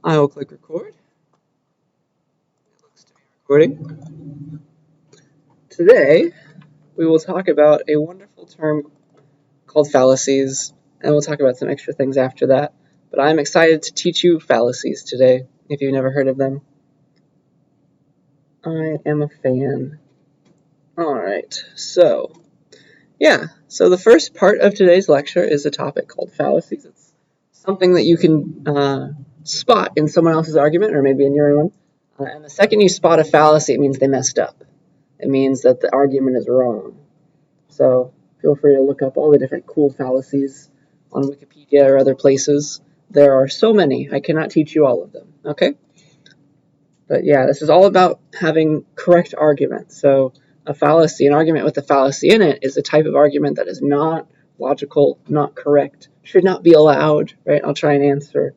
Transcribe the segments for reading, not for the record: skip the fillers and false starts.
I will click record. It looks to be recording. Today, we will talk about a wonderful term called fallacies, and we'll talk about some extra things after that. But I'm excited to teach you fallacies today, if you've never heard of them. I am a fan. Alright, so the first part of today's lecture is a topic called fallacies. It's something that you can spot in someone else's argument, or maybe in your own. And the second you spot a fallacy, it means they messed up. It means that the argument is wrong. So feel free to look up all the different cool fallacies on Wikipedia or other places. There are so many. I cannot teach you all of them, okay? But yeah, this is all about having correct arguments. So a fallacy, an argument with a fallacy in it, is a type of argument that is not logical, not correct, should not be allowed, right? I'll try and answer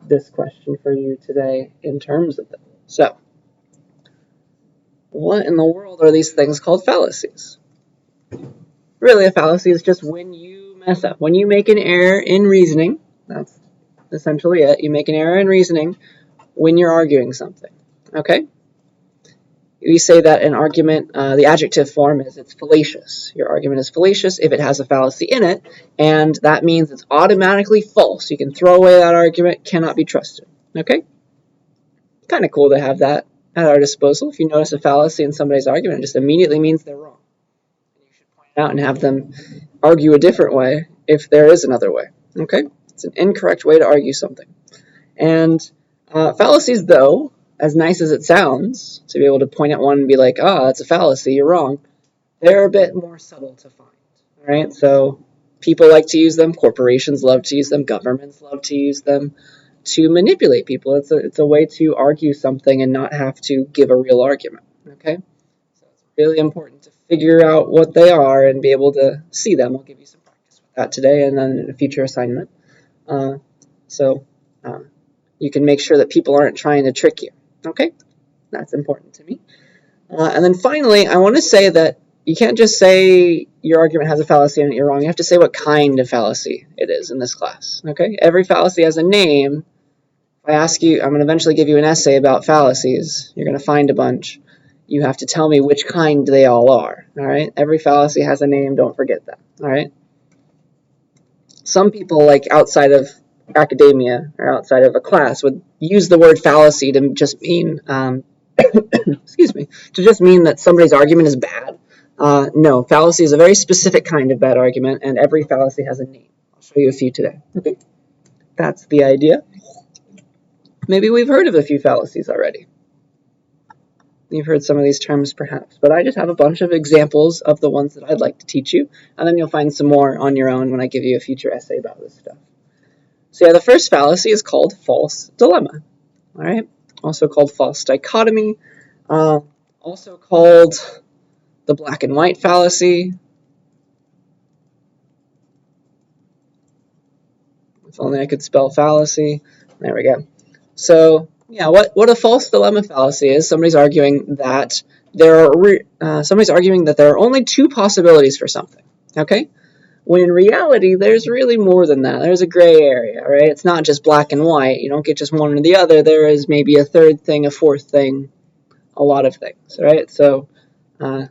this question for you today in terms of it. So, what in the world are these things called fallacies? Really, a fallacy is just when you mess up. When you make an error in reasoning, that's essentially it. You make an error in reasoning when you're arguing something, okay? We say that an argument, the adjective form is it's fallacious. Your argument is fallacious if it has a fallacy in it, and that means it's automatically false. You can throw away that argument, cannot be trusted, okay? Kind of cool to have that at our disposal. If you notice a fallacy in somebody's argument, it just immediately means they're wrong. You should point it out and have them argue a different way if there is another way, okay? It's an incorrect way to argue something. And fallacies, though, as nice as it sounds, to be able to point at one and be like, that's a fallacy, you're wrong, they're a bit more subtle to find, right? So people like to use them, corporations love to use them, governments love to use them to manipulate people. It's a way to argue something and not have to give a real argument, okay? So it's really important to figure out what they are and be able to see them. We'll give you some practice with that today and then in a future assignment. You can make sure that people aren't trying to trick you. Okay, that's important to me. And then finally, I want to say that you can't just say your argument has a fallacy and you're wrong. You have to say what kind of fallacy it is in this class. Okay, every fallacy has a name. If I ask you, I'm going to eventually give you an essay about fallacies. You're going to find a bunch. You have to tell me which kind they all are. All right, every fallacy has a name. Don't forget that. All right. Some people, like outside of academia or outside of a class, would use the word fallacy to just mean excuse me, to just mean that somebody's argument is bad. No, fallacy is a very specific kind of bad argument, and every fallacy has a name. I'll show you a few today. Okay, that's the idea. Maybe we've heard of a few fallacies already. You've heard some of these terms perhaps, but I just have a bunch of examples of the ones that I'd like to teach you, and then you'll find some more on your own when I give you a future essay about this stuff. So yeah, the first fallacy is called false dilemma, all right? Also called false dichotomy, also called the black and white fallacy. If only I could spell fallacy. There we go. So yeah, what a false dilemma fallacy is, somebody's arguing that there are only two possibilities for something, okay? When in reality, there's really more than that. There's a gray area, right? It's not just black and white. You don't get just one or the other. There is maybe a third thing, a fourth thing, a lot of things, right? So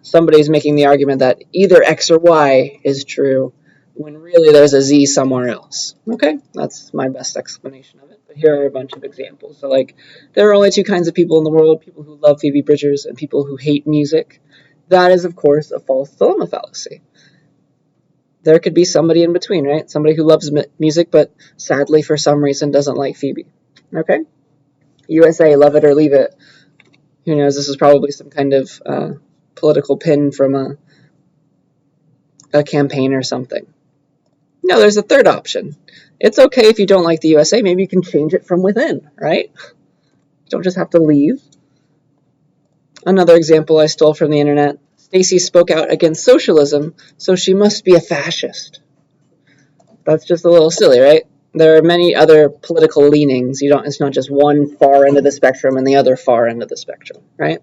somebody's making the argument that either X or Y is true when really there's a Z somewhere else, okay? That's my best explanation of it. But here are a bunch of examples. So like, there are only two kinds of people in the world, people who love Phoebe Bridgers and people who hate music. That is, of course, a false dilemma fallacy. There could be somebody in between, right? Somebody who loves music, but sadly for some reason doesn't like Phoebe. Okay? USA, love it or leave it. Who knows? This is probably some kind of political pin from a campaign or something. No, there's a third option. It's okay if you don't like the USA. Maybe you can change it from within, right? You don't just have to leave. Another example I stole from the internet. Stacy spoke out against socialism, so she must be a fascist. That's just a little silly, right? There are many other political leanings. It's not just one far end of the spectrum and the other far end of the spectrum, right?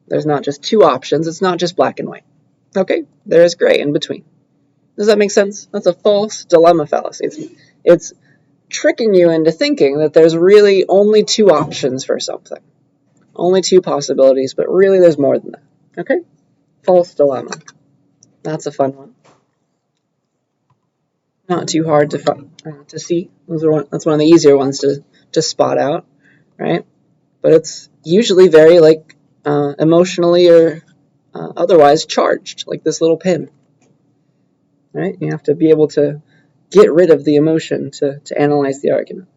There's not just two options. It's not just black and white. Okay? There is gray in between. Does that make sense? That's a false dilemma fallacy. It's tricking you into thinking that there's really only two options for something. Only two possibilities, but really there's more than that. Okay? False dilemma. That's a fun one. Not too hard to see. That's one of the easier ones to spot out, right? But it's usually very emotionally or otherwise charged, like this little pin. Right? You have to be able to get rid of the emotion to analyze the argument.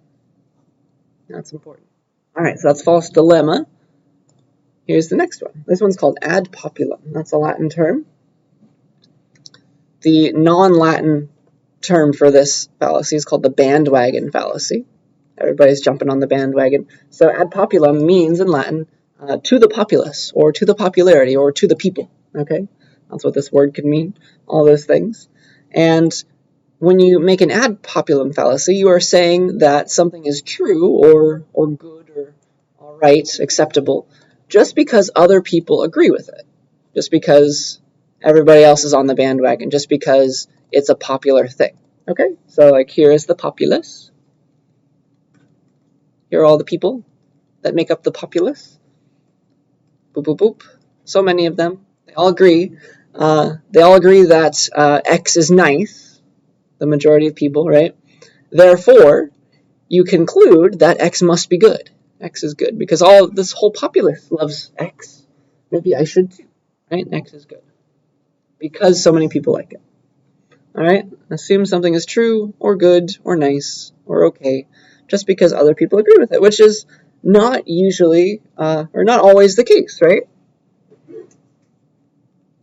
That's important. All right, so that's false dilemma. Here's the next one. This one's called ad populum. That's a Latin term. The non-Latin term for this fallacy is called the bandwagon fallacy. Everybody's jumping on the bandwagon. So ad populum means in Latin to the populace, or to the popularity, or to the people. Okay, that's what this word could mean. All those things. And when you make an ad populum fallacy, you are saying that something is true or good or all right, acceptable, just because other people agree with it, just because everybody else is on the bandwagon, just because it's a popular thing. Okay, so like here is the populace. Here are all the people that make up the populace. Boop, boop, boop. So many of them. They all agree. They all agree that X is nice, the majority of people, right? Therefore, you conclude that X must be good. X is good because this whole populace loves X. Maybe I should too, right? X is good because so many people like it. All right? Assume something is true or good or nice or okay just because other people agree with it, which is not usually or not always the case, right?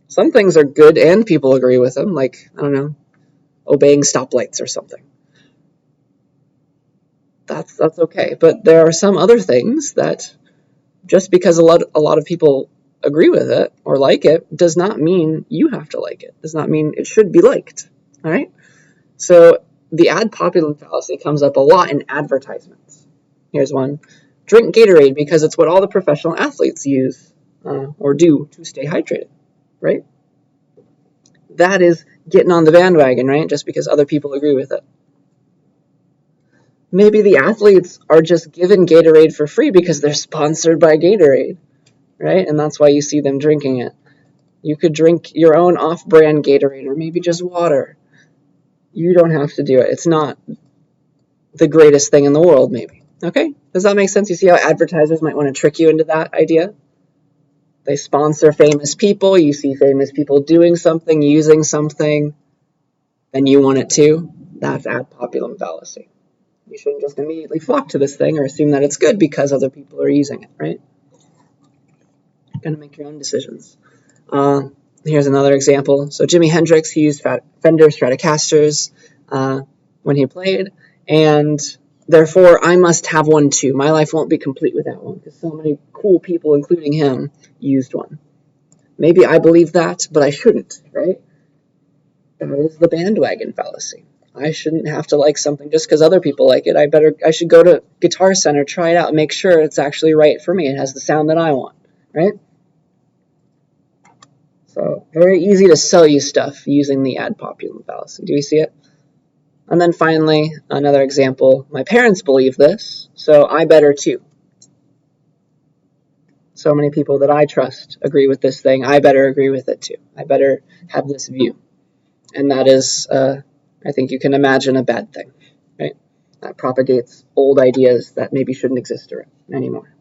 Some things are good and people agree with them, like, I don't know, obeying stoplights or something. That's okay. But there are some other things that just because a lot of people agree with it or like it does not mean you have to like it. Does not mean it should be liked. All right? So the ad populum fallacy comes up a lot in advertisements. Here's one. Drink Gatorade because it's what all the professional athletes use or do to stay hydrated, right? That is getting on the bandwagon, right? Just because other people agree with it. Maybe the athletes are just given Gatorade for free because they're sponsored by Gatorade, right? And that's why you see them drinking it. You could drink your own off-brand Gatorade or maybe just water. You don't have to do it. It's not the greatest thing in the world, maybe. Okay? Does that make sense? You see how advertisers might want to trick you into that idea? They sponsor famous people. You see famous people doing something, using something, and you want it too. That's ad populum fallacy. You shouldn't just immediately flock to this thing or assume that it's good because other people are using it, right? You're going to make your own decisions. Here's another example. So Jimi Hendrix, he used Fender Stratocasters when he played, and therefore I must have one too. My life won't be complete without one because so many cool people, including him, used one. Maybe I believe that, but I shouldn't, right? That is the bandwagon fallacy. I shouldn't have to like something just because other people like it. I should go to Guitar Center, try it out, and make sure it's actually right for me. It has the sound that I want, right? So very easy to sell you stuff using the ad populum fallacy. Do you see it? And then finally, another example. My parents believe this, so I better too. So many people that I trust agree with this thing. I better agree with it too. I better have this view. And that is, I think you can imagine, a bad thing, right? That propagates old ideas that maybe shouldn't exist anymore.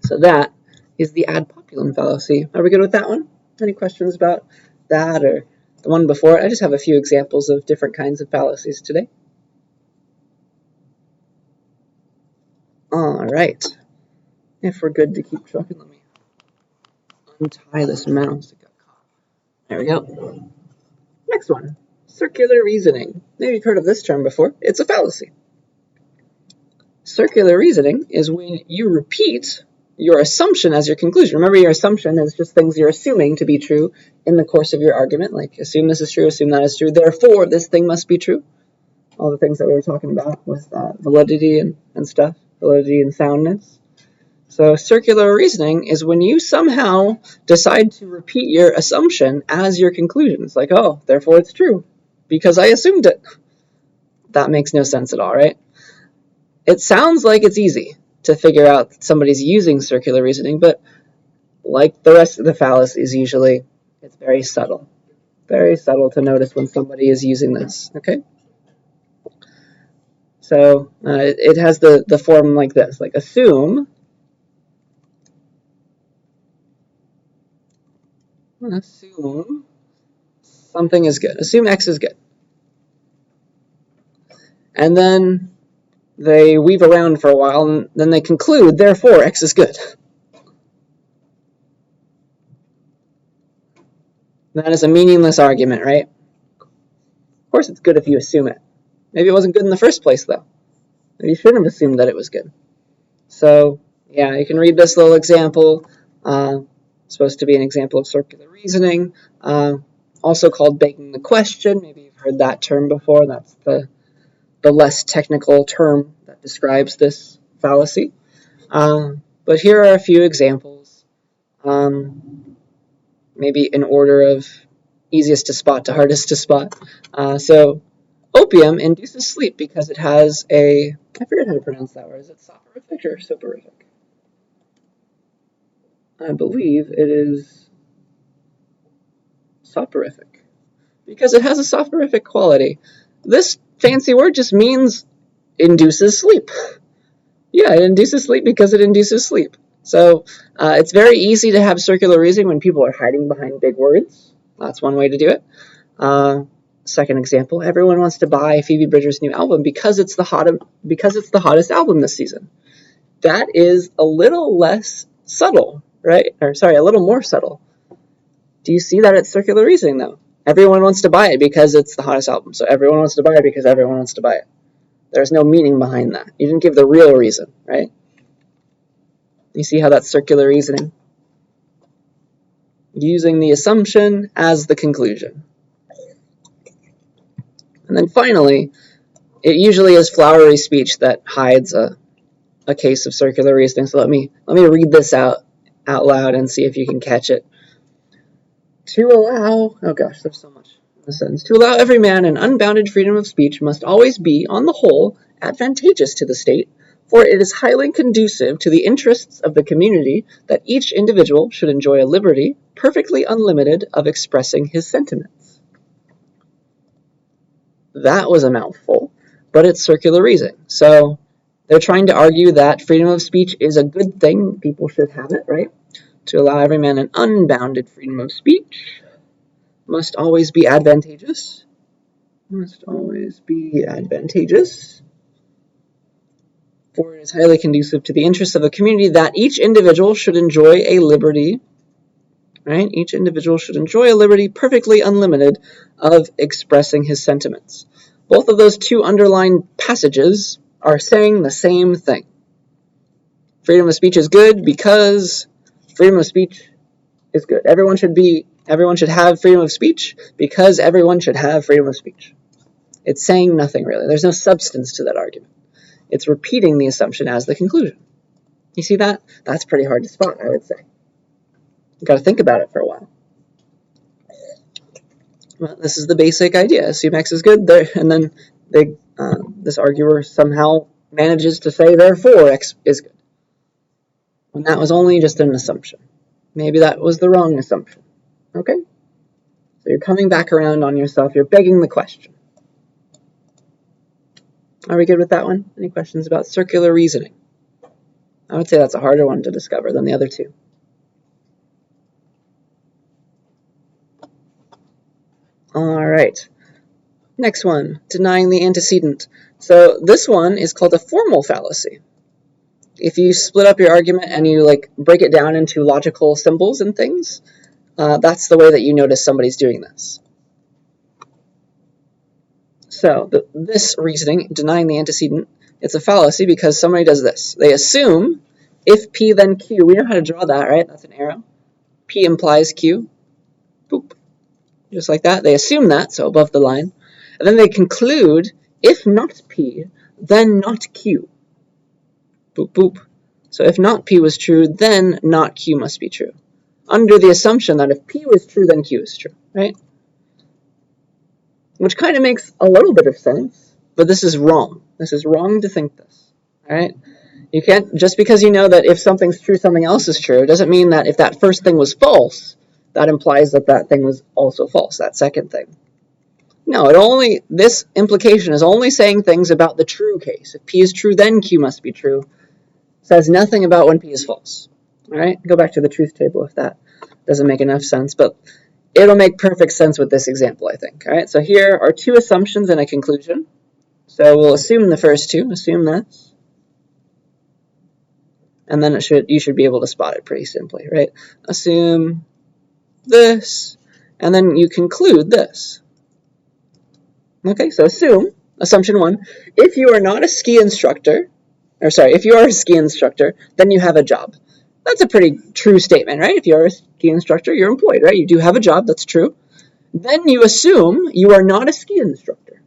So that is the ad populum fallacy. Are we good with that one? Any questions about that or the one before it? I just have a few examples of different kinds of fallacies today. All right. If we're good to keep trucking, let me untie this mouse. It got caught. There we go. Next one. Circular reasoning. Maybe you've heard of this term before. It's a fallacy. Circular reasoning is when you repeat your assumption as your conclusion. Remember, your assumption is just things you're assuming to be true in the course of your argument, like assume this is true, assume that is true, therefore this thing must be true. All the things that we were talking about with validity and stuff, validity and soundness. So circular reasoning is when you somehow decide to repeat your assumption as your conclusion. It's like, oh, therefore it's true, because I assumed it. That makes no sense at all, right? It sounds like it's easy to figure out that somebody's using circular reasoning, but like the rest of the fallacies, usually it's very subtle to notice when somebody is using this, okay? So it has the form like this, like assume something is good. Assume X is good. And then they weave around for a while, and then they conclude, therefore, X is good. That is a meaningless argument, right? Of course it's good if you assume it. Maybe it wasn't good in the first place, though. Maybe you shouldn't have assumed that it was good. So, yeah, you can read this little example. It's supposed to be an example of circular reasoning, also called begging the question. Maybe you've heard that term before. That's the less technical term that describes this fallacy. But here are a few examples, maybe in order of easiest to spot to hardest to spot. So opium induces sleep because it has I forget how to pronounce that word. Is it soporific or soporific? I believe it is soporific because it has a soporific quality. This fancy word just means induces sleep. Yeah, it induces sleep because it induces sleep. So it's very easy to have circular reasoning when people are hiding behind big words. That's one way to do it. Second example, everyone wants to buy Phoebe Bridgers' new album because it's the hottest album this season. That is a little less subtle, right? Or sorry, a little more subtle. Do you see that it's circular reasoning, though? Everyone wants to buy it because it's the hottest album. So everyone wants to buy it because everyone wants to buy it. There's no meaning behind that. You didn't give the real reason, right? You see how that's circular reasoning? Using the assumption as the conclusion. And then finally, it usually is flowery speech that hides a case of circular reasoning. So let me read this out loud and see if you can catch it. To allow, oh gosh, there's so much in the sentence. To allow every man an unbounded freedom of speech must always be, on the whole, advantageous to the state, for it is highly conducive to the interests of the community that each individual should enjoy a liberty perfectly unlimited of expressing his sentiments. That was a mouthful, but it's circular reasoning. So they're trying to argue that freedom of speech is a good thing. People should have it, right? To allow every man an unbounded freedom of speech must always be advantageous. Must always be advantageous. For it is highly conducive to the interests of the community that each individual should enjoy a liberty, right? Each individual should enjoy a liberty perfectly unlimited of expressing his sentiments. Both of those two underlined passages are saying the same thing. Freedom of speech is good because freedom of speech is good. Everyone should have freedom of speech because everyone should have freedom of speech. It's saying nothing really. There's no substance to that argument. It's repeating the assumption as the conclusion. You see that? That's pretty hard to spot, I would say. You've got to think about it for a while. Well, this is the basic idea. Assume X is good, and then this arguer somehow manages to say, therefore, X is good. And that was only just an assumption. Maybe that was the wrong assumption. Okay? So you're coming back around on yourself. You're begging the question. Are we good with that one? Any questions about circular reasoning? I would say that's a harder one to discover than the other two. All right. Next one, denying the antecedent. So this one is called a formal fallacy. If you split up your argument and you break it down into logical symbols and things, that's the way that you notice somebody's doing this. So this reasoning, denying the antecedent, it's a fallacy because somebody does this. They assume if P then Q. We know how to draw that, right? That's an arrow. P implies Q. Boop. Just like that. They assume that, so above the line. And then they conclude, if not P, then not Q. Boop, boop. So if not P was true, then not Q must be true. Under the assumption that if P was true, then Q is true, right? Which kind of makes a little bit of sense, but this is wrong. This is wrong to think this. All right? You can't, just because you know that if something's true, something else is true, doesn't mean that if that first thing was false, that implies that that thing was also false, that second thing. No, this implication is only saying things about the true case. If P is true, then Q must be true. It says nothing about when P is false. All right? Go back to the truth table if that doesn't make enough sense, but it'll make perfect sense with this example, I think. All right? So here are two assumptions and a conclusion. So we'll assume the first two, assume this. And then you should be able to spot it pretty simply, right? Assume this, and then you conclude this. Okay, so assumption one, if you are not a ski instructor, if you are a ski instructor, then you have a job. That's a pretty true statement, right? If you're a ski instructor, you're employed, right? You do have a job, that's true. Then you assume you are not a ski instructor.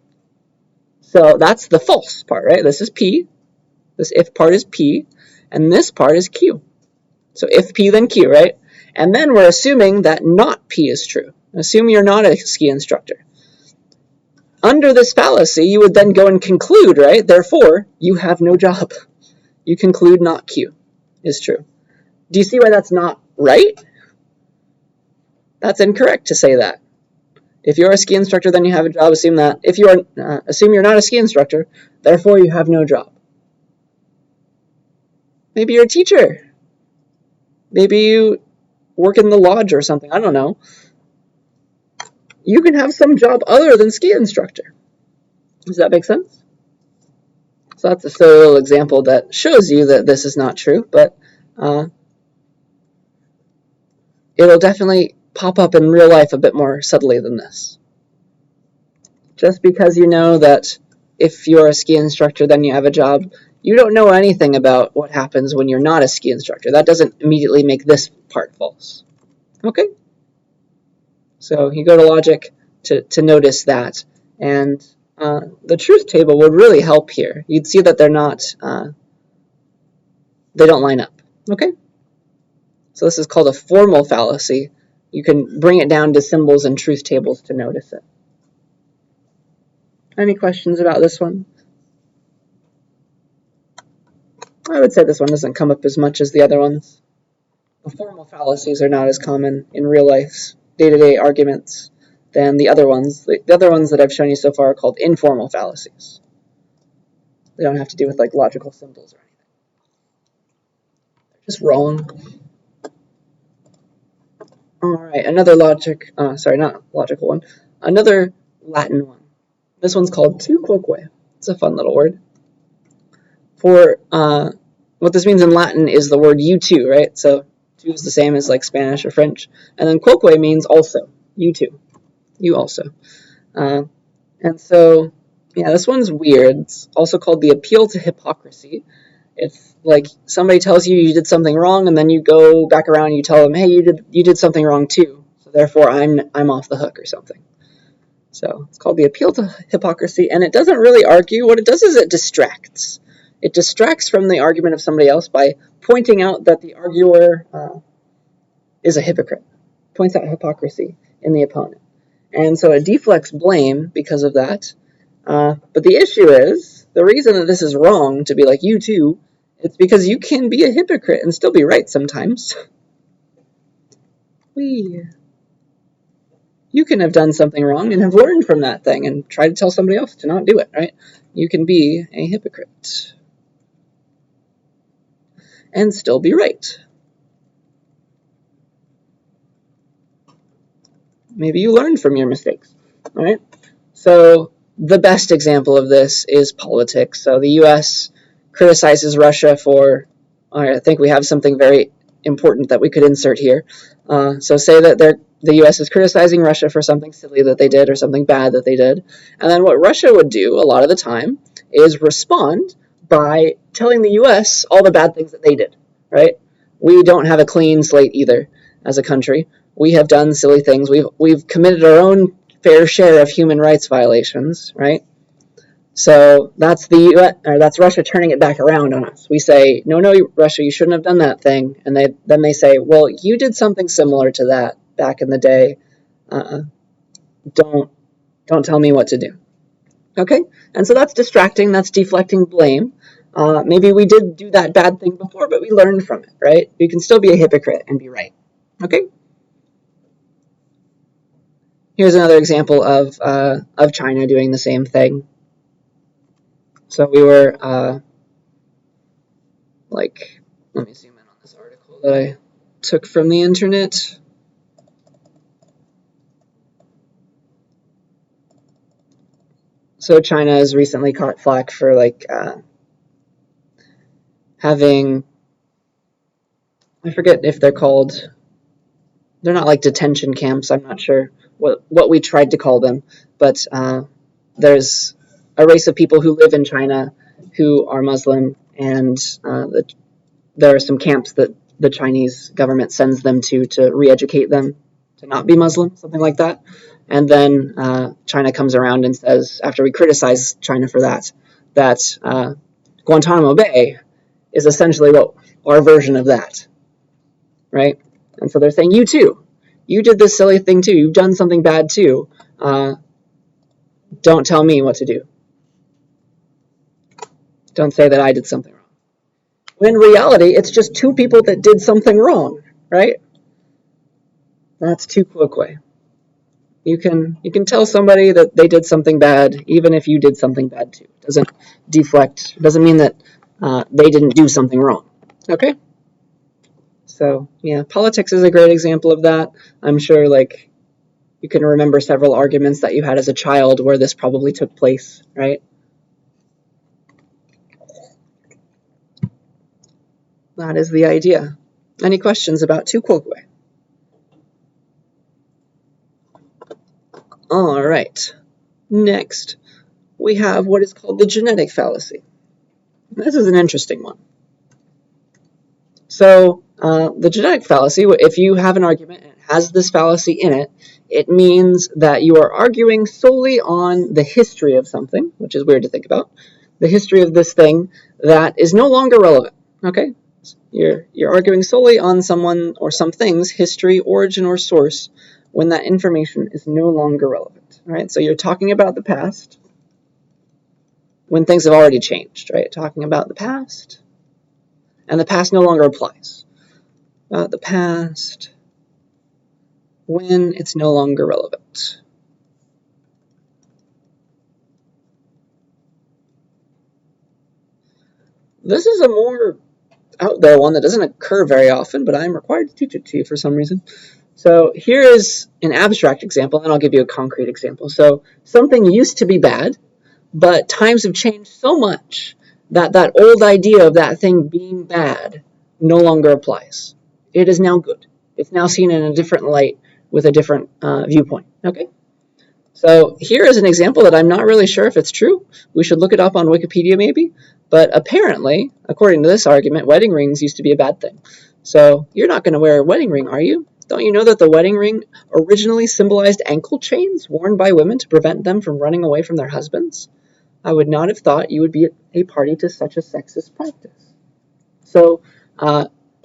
So that's the false part, right? This is P, this if part is P, and this part is Q. So if P, then Q, right? And then we're assuming that not P is true. Assume you're not a ski instructor. Under this fallacy, you would then go and conclude, right? Therefore, you have no job. You conclude not Q is true. Do you see why that's not right? That's incorrect to say that. If you're a ski instructor, then you have a job. Assume that. If you are, assume you're not a ski instructor, therefore you have no job. Maybe you're a teacher. Maybe you work in the lodge or something. I don't know. You can have some job other than ski instructor. Does that make sense? So that's a silly little example that shows you that this is not true, but it'll definitely pop up in real life a bit more subtly than this. Just because you know that if you're a ski instructor, then you have a job, you don't know anything about what happens when you're not a ski instructor. That doesn't immediately make this part false. Okay? So you go to logic to notice that, and the truth table would really help here. You'd see that they're not, they don't line up. Okay? So this is called a formal fallacy. You can bring it down to symbols and truth tables to notice it. Any questions about this one? I would say this one doesn't come up as much as the other ones. The formal fallacies are not as common in real life, day-to-day arguments than the other ones. The other ones that I've shown you so far are called informal fallacies. They don't have to do with like logical symbols or anything. They're just wrong. All right, another not logical one. Another Latin one. This one's called tu quoque. It's a fun little word. For what this means in Latin is the word you too, right? So tu is the same as like Spanish or French, and then quoque means also, you too, you also. And so, yeah, this one's weird. It's also called the appeal to hypocrisy. It's like somebody tells you you did something wrong, and then you go back around and you tell them, hey, you did something wrong too, so therefore I'm off the hook or something. So it's called the appeal to hypocrisy, and it doesn't really argue. What it does is it distracts. It distracts from the argument of somebody else by pointing out that the arguer is a hypocrite, points out hypocrisy in the opponent. And so it deflects blame because of that. But the issue is, the reason that this is wrong to be like you too, it's because you can be a hypocrite and still be right sometimes. You can have done something wrong and have learned from that thing and try to tell somebody else to not do it, right? You can be a hypocrite and still be right. Maybe you learned from your mistakes, all right? So the best example of this is politics. So the U.S. criticizes Russia for, I think we have something very important that we could insert here. So say that the U.S. is criticizing Russia for something silly that they did or something bad that they did. And then what Russia would do a lot of the time is respond by telling the U.S. all the bad things that they did, right? We don't have a clean slate either as a country. We have done silly things. We've committed our own fair share of human rights violations, right? So that's that's Russia turning it back around on us. We say, no, Russia, you shouldn't have done that thing. And then they say, well, you did something similar to that back in the day. Don't tell me what to do. Okay, and so that's distracting, that's deflecting blame. Maybe we did do that bad thing before, but we learned from it, right? We can still be a hypocrite and be right. Okay. Here's another example of China doing the same thing. So we were let me zoom in on this article that I took from the internet. So China has recently caught flack for having, I forget if they're called, they're not like detention camps. I'm not sure what we tried to call them, but there's a race of people who live in China who are Muslim, and there are some camps that the Chinese government sends them to re-educate them to not be Muslim, something like that. And then China comes around and says, after we criticize China for that Guantanamo Bay is essentially what our version of that, right? And so they're saying, you too, you did this silly thing too, you've done something bad too. Don't tell me what to do. Don't say that I did something wrong. When in reality, it's just two people that did something wrong, right? That's too quick. You can tell somebody that they did something bad, even if you did something bad too. It doesn't deflect. It doesn't mean that they didn't do something wrong. Okay. So yeah, politics is a great example of that. I'm sure you can remember several arguments that you had as a child where this probably took place, right? That is the idea. Any questions about Tukwokwe? All right. Next, we have what is called the genetic fallacy. This is an interesting one. So the genetic fallacy, if you have an argument and it has this fallacy in it, it means that you are arguing solely on the history of something, which is weird to think about, the history of this thing that is no longer relevant. Okay? You're arguing solely on someone or some thing's history, origin, or source when that information is no longer relevant. Right? So you're talking about the past when things have already changed, right? Talking about the past, and the past no longer applies. The past when it's no longer relevant. This is a more out there one that doesn't occur very often, but I'm required to teach it to you for some reason. So here is an abstract example, and I'll give you a concrete example. So something used to be bad, but times have changed so much that that old idea of that thing being bad no longer applies. It is now good. It's now seen in a different light with a different viewpoint. Okay? So here is an example that I'm not really sure if it's true. We should look it up on Wikipedia maybe. But apparently, according to this argument, wedding rings used to be a bad thing. So you're not going to wear a wedding ring, are you? Don't you know that the wedding ring originally symbolized ankle chains worn by women to prevent them from running away from their husbands? I would not have thought you would be a party to such a sexist practice. So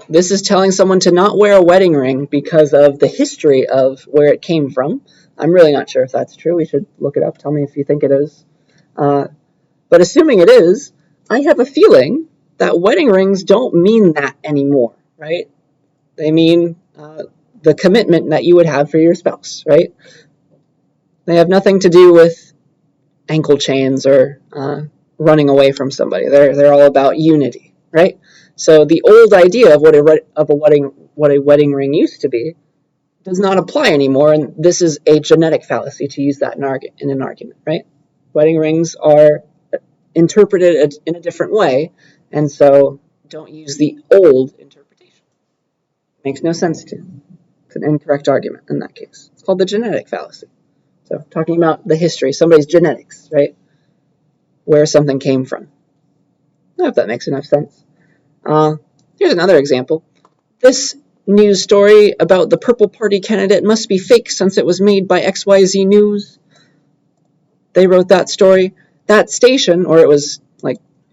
this is telling someone to not wear a wedding ring because of the history of where it came from. I'm really not sure if that's true. We should look it up. Tell me if you think it is. But assuming it is, I have a feeling that wedding rings don't mean that anymore, right? They mean the commitment that you would have for your spouse, right? They have nothing to do with ankle chains or running away from somebody. They're all about unity, right? So the old idea of what a wedding ring used to be does not apply anymore, and this is a genetic fallacy to use that in an argument, right? Wedding rings are interpreted in a different way, and so don't use the old interpretation. Makes no sense to. It's an incorrect argument in that case. It's called the genetic fallacy. So talking about the history, somebody's genetics, right? Where something came from. I don't know if that makes enough sense. Here's another example. This news story about the Purple Party candidate must be fake since it was made by XYZ News. They wrote that story. That station, or it was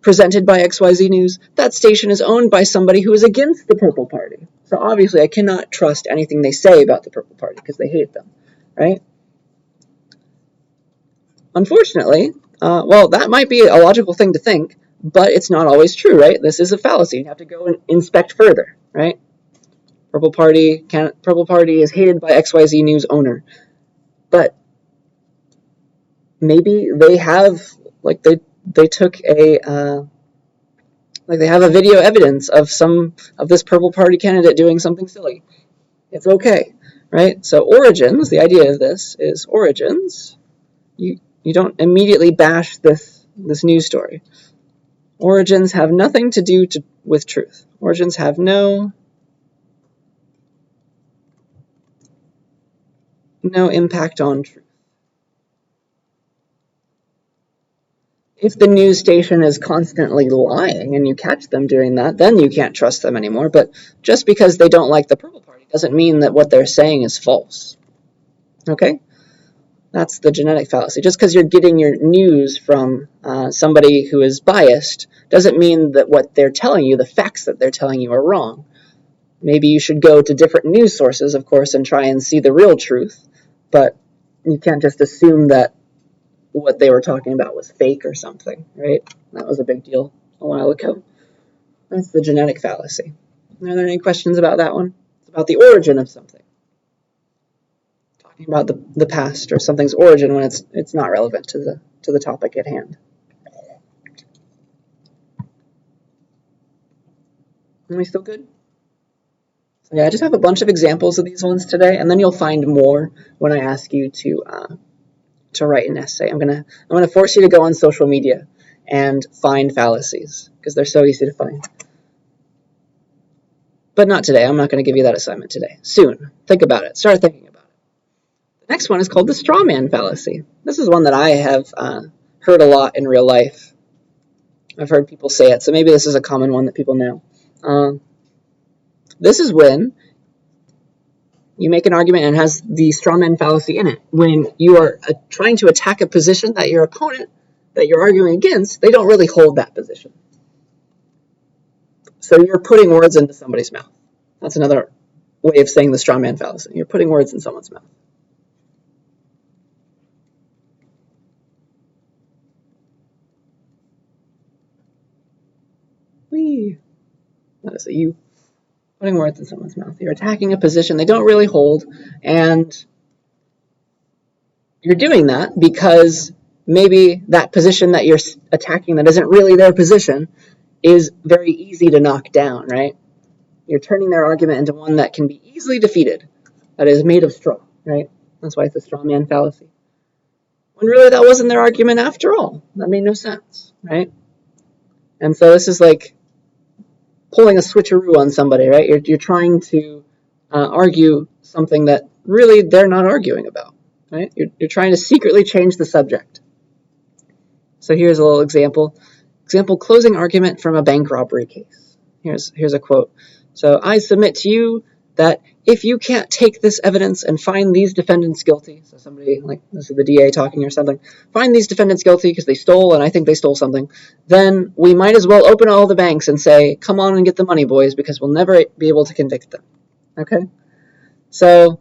presented by XYZ News, that station is owned by somebody who is against the Purple Party. So obviously I cannot trust anything they say about the Purple Party because they hate them, right? Unfortunately, well, that might be a logical thing to think, but it's not always true, right? This is a fallacy. You have to go and inspect further, right? Purple Party is hated by XYZ News owner. But maybe they have, like, they took a, like, they have a video evidence of this Purple Party candidate doing something silly. It's okay, right? So origins, the idea of this is origins. You don't immediately bash this news story. Origins have nothing to do with truth. Origins have no impact on truth. If the news station is constantly lying and you catch them doing that, then you can't trust them anymore. But just because they don't like the Purple Party doesn't mean that what they're saying is false. Okay? That's the genetic fallacy. Just because you're getting your news from somebody who is biased doesn't mean that what they're telling you, the facts that they're telling you, are wrong. Maybe you should go to different news sources, of course, and try and see the real truth. But you can't just assume that what they were talking about was fake or something, right? That was a big deal a while ago. That's the genetic fallacy. Are there any questions about that one? It's about the origin of something. Talking about the past or something's origin when it's not relevant to the topic at hand. Are we still good? So yeah, I just have a bunch of examples of these ones today, and then you'll find more when I ask you to write an essay. I'm gonna force you to go on social media and find fallacies because they're so easy to find. But not today. I'm not going to give you that assignment today. Soon. Think about it. Start thinking about it. The next one is called the straw man fallacy. This is one that I have heard a lot in real life. I've heard people say it, so maybe this is a common one that people know. This is when you make an argument and it has the straw man fallacy in it. When you are trying to attack a position that your opponent that you're arguing against, they don't really hold that position. So you're putting words into somebody's mouth. That's another way of saying the straw man fallacy. You're putting words in someone's mouth. That is a you. Putting words in someone's mouth. You're attacking a position they don't really hold, and you're doing that because maybe that position that you're attacking that isn't really their position is very easy to knock down, right? You're turning their argument into one that can be easily defeated, that is made of straw, right? That's why it's a straw man fallacy. When really that wasn't their argument after all. That made no sense, right? And so this is like pulling a switcheroo on somebody, right? You're trying to argue something that really they're not arguing about, right? You're trying to secretly change the subject. So here's a little example. Closing argument from a bank robbery case. Here's a quote. So I submit to you that if you can't take this evidence and find these defendants guilty, so somebody, like this is the DA talking or something, find these defendants guilty because they stole and I think they stole something, then we might as well open all the banks and say, come on and get the money, boys, because we'll never be able to convict them. Okay? So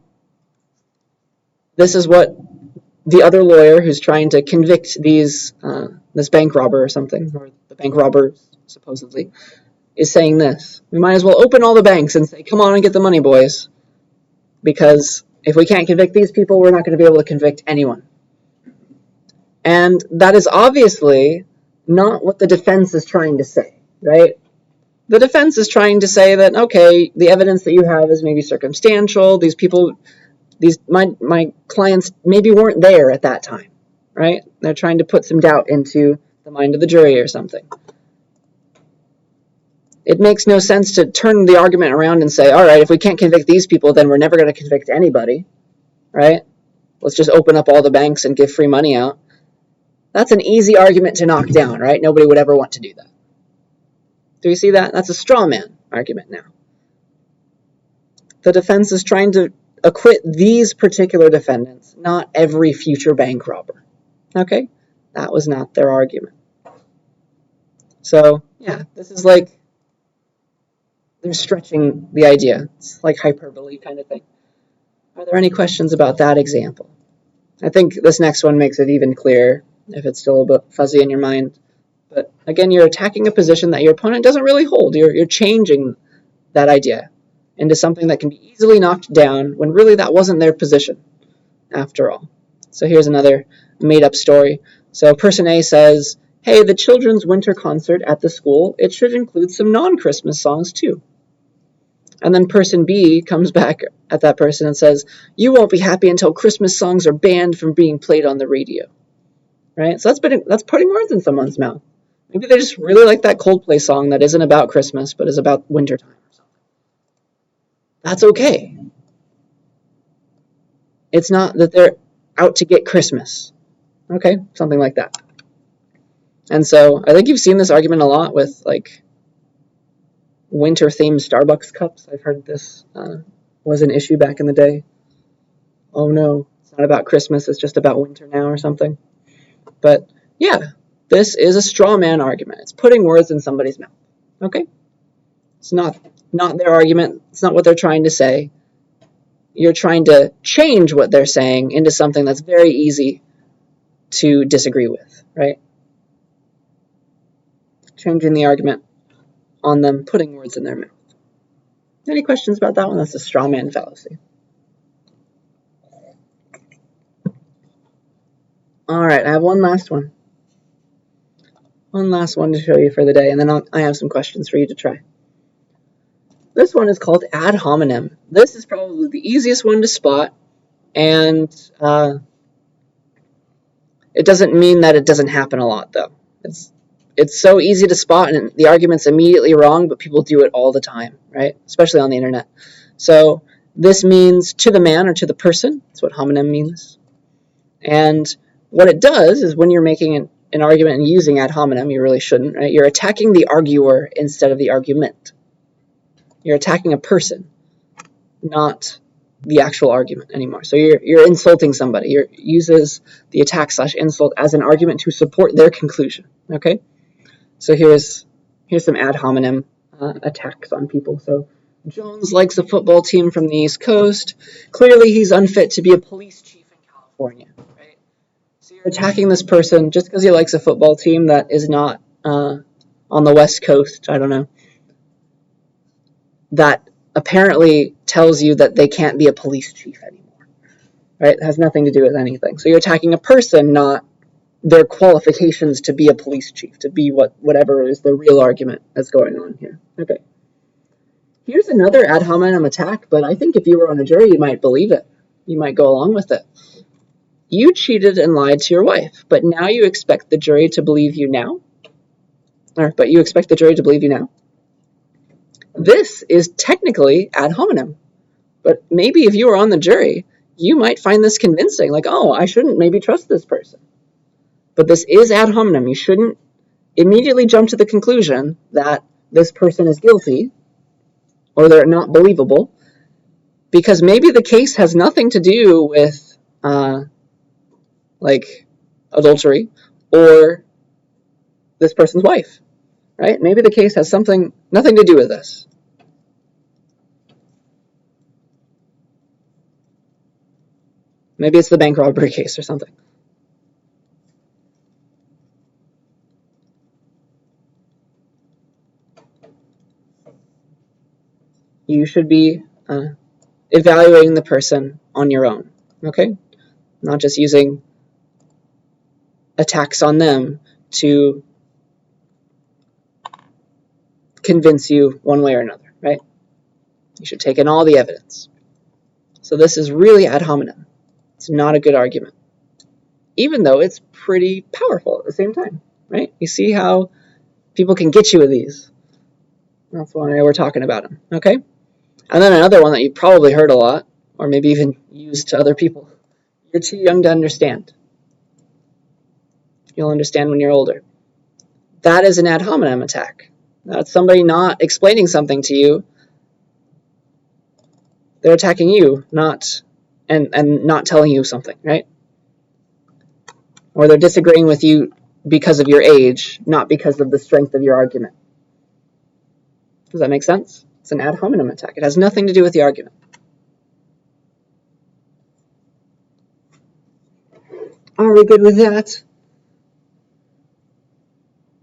this is what the other lawyer who's trying to convict this bank robber or something, or the bank robbers, supposedly, is saying this. We might as well open all the banks and say, come on and get the money, boys. Because if we can't convict these people, we're not going to be able to convict anyone. And that is obviously not what the defense is trying to say, right? The defense is trying to say that, okay, the evidence that you have is maybe circumstantial. These people, my clients maybe weren't there at that time, right? They're trying to put some doubt into the mind of the jury or something. It makes no sense to turn the argument around and say, all right, if we can't convict these people, then we're never going to convict anybody, right? Let's just open up all the banks and give free money out. That's an easy argument to knock down, right? Nobody would ever want to do that. Do you see that? That's a straw man argument now. The defense is trying to acquit these particular defendants, not every future bank robber. Okay? That was not their argument. So, yeah, this is like they're stretching the idea. It's like hyperbole kind of thing. Are there any questions about that example? I think this next one makes it even clearer. if it's still a bit fuzzy in your mind. But again, you're attacking a position that your opponent doesn't really hold. You're changing that idea into something that can be easily knocked down when really that wasn't their position after all. So here's another made-up story. So person A says, hey, the children's winter concert at the school, it should include some non-Christmas songs too. And then person B comes back at that person and says, you won't be happy until Christmas songs are banned from being played on the radio. Right? So that's putting words in someone's mouth. Maybe they just really like that Coldplay song that isn't about Christmas, but is about wintertime or something. That's okay. It's not that they're out to get Christmas. Okay? Something like that. And so I think you've seen this argument a lot with like winter-themed Starbucks cups. I've heard this was an issue back in the day. Oh no, it's not about Christmas, it's just about winter now or something. But yeah, this is a straw man argument. It's putting words in somebody's mouth. Okay? It's not their argument. It's not what they're trying to say. You're trying to change what they're saying into something that's very easy to disagree with, right? Changing the argument on them, putting words in their mouth. Any questions about that one? That's a straw man fallacy. All right, I have one last one. One last one to show you for the day, and then I have some questions for you to try. This one is called ad hominem. This is probably the easiest one to spot, and it doesn't mean that it doesn't happen a lot, though. It's so easy to spot, and the argument's immediately wrong, but people do it all the time, right? Especially on the internet. So this means to the man or to the person. That's what hominem means. And what it does is when you're making an argument and using ad hominem, you really shouldn't, right? You're attacking the arguer instead of the argument. You're attacking a person, not the actual argument anymore. So you're insulting somebody. You uses the attack/insult as an argument to support their conclusion. Okay, so here's some ad hominem attacks on people. So Jones likes a football team from the East Coast. Clearly, he's unfit to be a police chief in California. Right? So you're attacking this person just because he likes a football team that is not on the West Coast. I don't know. That apparently tells you that they can't be a police chief anymore, right? It has nothing to do with anything. So you're attacking a person, not their qualifications to be a police chief, to be whatever is the real argument that's going on here. Okay. Here's another ad hominem attack, but I think if you were on a jury, you might believe it. You might go along with it. You cheated and lied to your wife, but now you expect the jury to believe you now? But you expect the jury to believe you now? This is technically ad hominem, but maybe if you were on the jury, you might find this convincing, like, oh, I shouldn't maybe trust this person. But this is ad hominem. You shouldn't immediately jump to the conclusion that this person is guilty or they're not believable, because maybe the case has nothing to do with like adultery or this person's wife. Right? Maybe the case has nothing to do with this. Maybe it's the bank robbery case or something. You should be evaluating the person on your own, okay? Not just using attacks on them to convince you one way or another, right? You should take in all the evidence. So this is really ad hominem. It's not a good argument, even though it's pretty powerful at the same time, right? You see how people can get you with these. That's why we're talking about them, okay? And then another one that you probably heard a lot, or maybe even used to other people. You're too young to understand. You'll understand when you're older. That is an ad hominem attack. That's somebody not explaining something to you. They're attacking you, and not telling you something, right? Or they're disagreeing with you because of your age, not because of the strength of your argument. Does that make sense? It's an ad hominem attack. It has nothing to do with the argument. Are we good with that?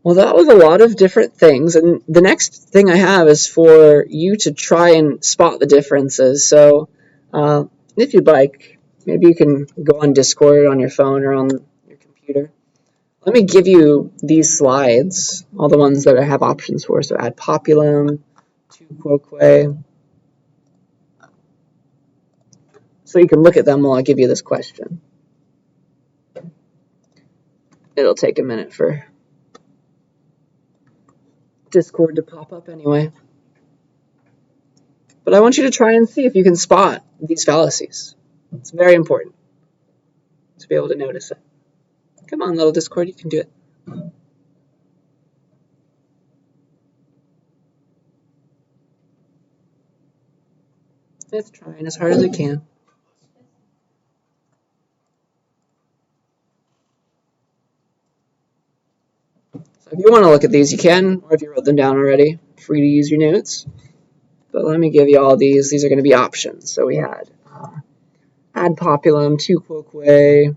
Well, that was a lot of different things, and the next thing I have is for you to try and spot the differences. So, if you'd like, maybe you can go on Discord on your phone or on your computer. Let me give you these slides, all the ones that I have options for. So, ad populum, tu quoque. So you can look at them while I give you this question. It'll take a minute for Discord to pop up anyway. But I want you to try and see if you can spot these fallacies. It's very important to be able to notice it. Come on, little Discord, you can do it. It's trying as hard as it can. So if you want to look at these, you can, or if you wrote them down already, free to use your notes. But let me give you all these. These are going to be options. So we had ad populum, tu quoque.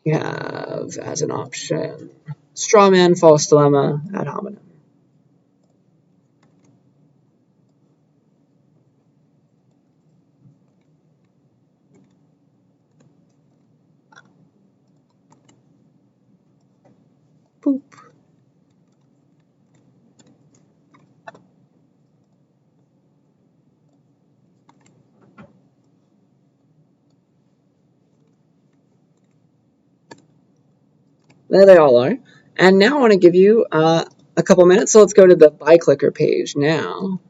We have as an option straw man, false dilemma, ad hominem. Boop. There they all are. And now I want to give you a couple minutes. So let's go to the buy clicker page now.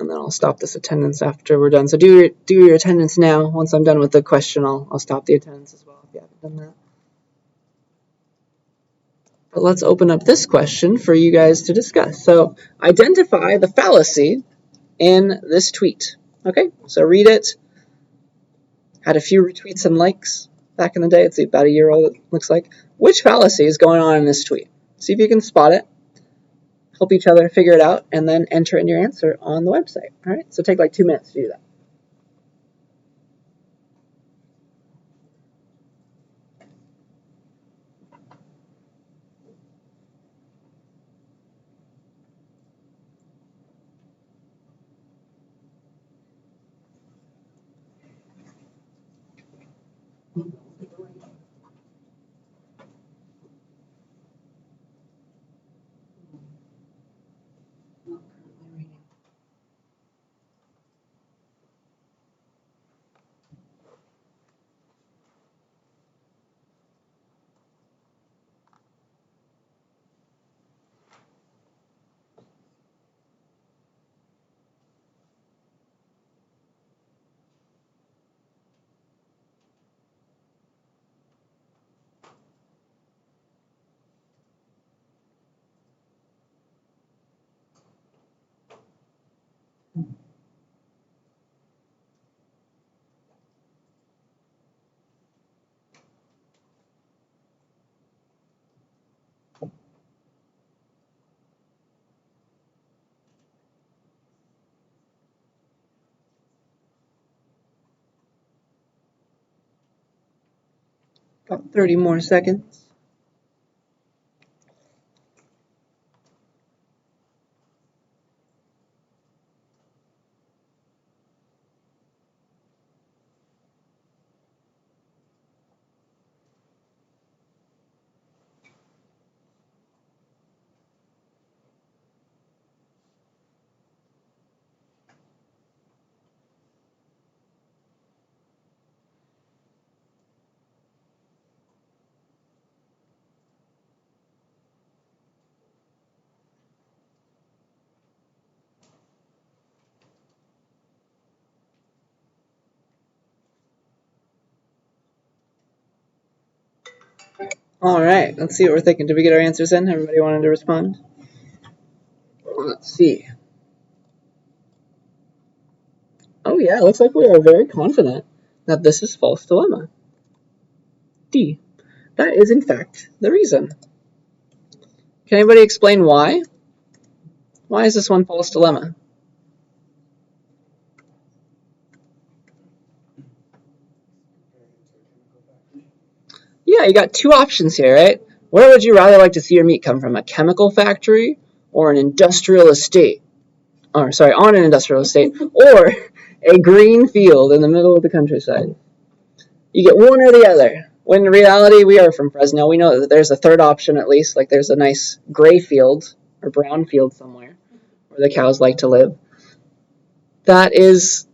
And then I'll stop this attendance after we're done. So do your attendance now. Once I'm done with the question, I'll stop the attendance as well if you haven't done that. But let's open up this question for you guys to discuss. So identify the fallacy in this tweet. Okay, so read it. Had a few retweets and likes back in the day. It's about a year old, it looks like. Which fallacy is going on in this tweet? See if you can spot it. Help each other figure it out, and then enter in your answer on the website. All right, so take like 2 minutes to do that. About 30 more seconds. All right, let's see what we're thinking. Did we get our answers in? Everybody wanted to respond? Let's see. Oh yeah, it looks like we are very confident that this is false dilemma. D. That is in fact the reason. Can anybody explain why? Why is this one false dilemma? yeah, you got two options here, right? Where would you rather like to see your meat come from, a chemical factory or an industrial estate? Or, sorry, on an industrial estate, or a green field in the middle of the countryside. You get one or the other. When in reality, we are from Fresno. We know that there's a third option at least, like there's a nice gray field or brown field somewhere where the cows like to live. That is,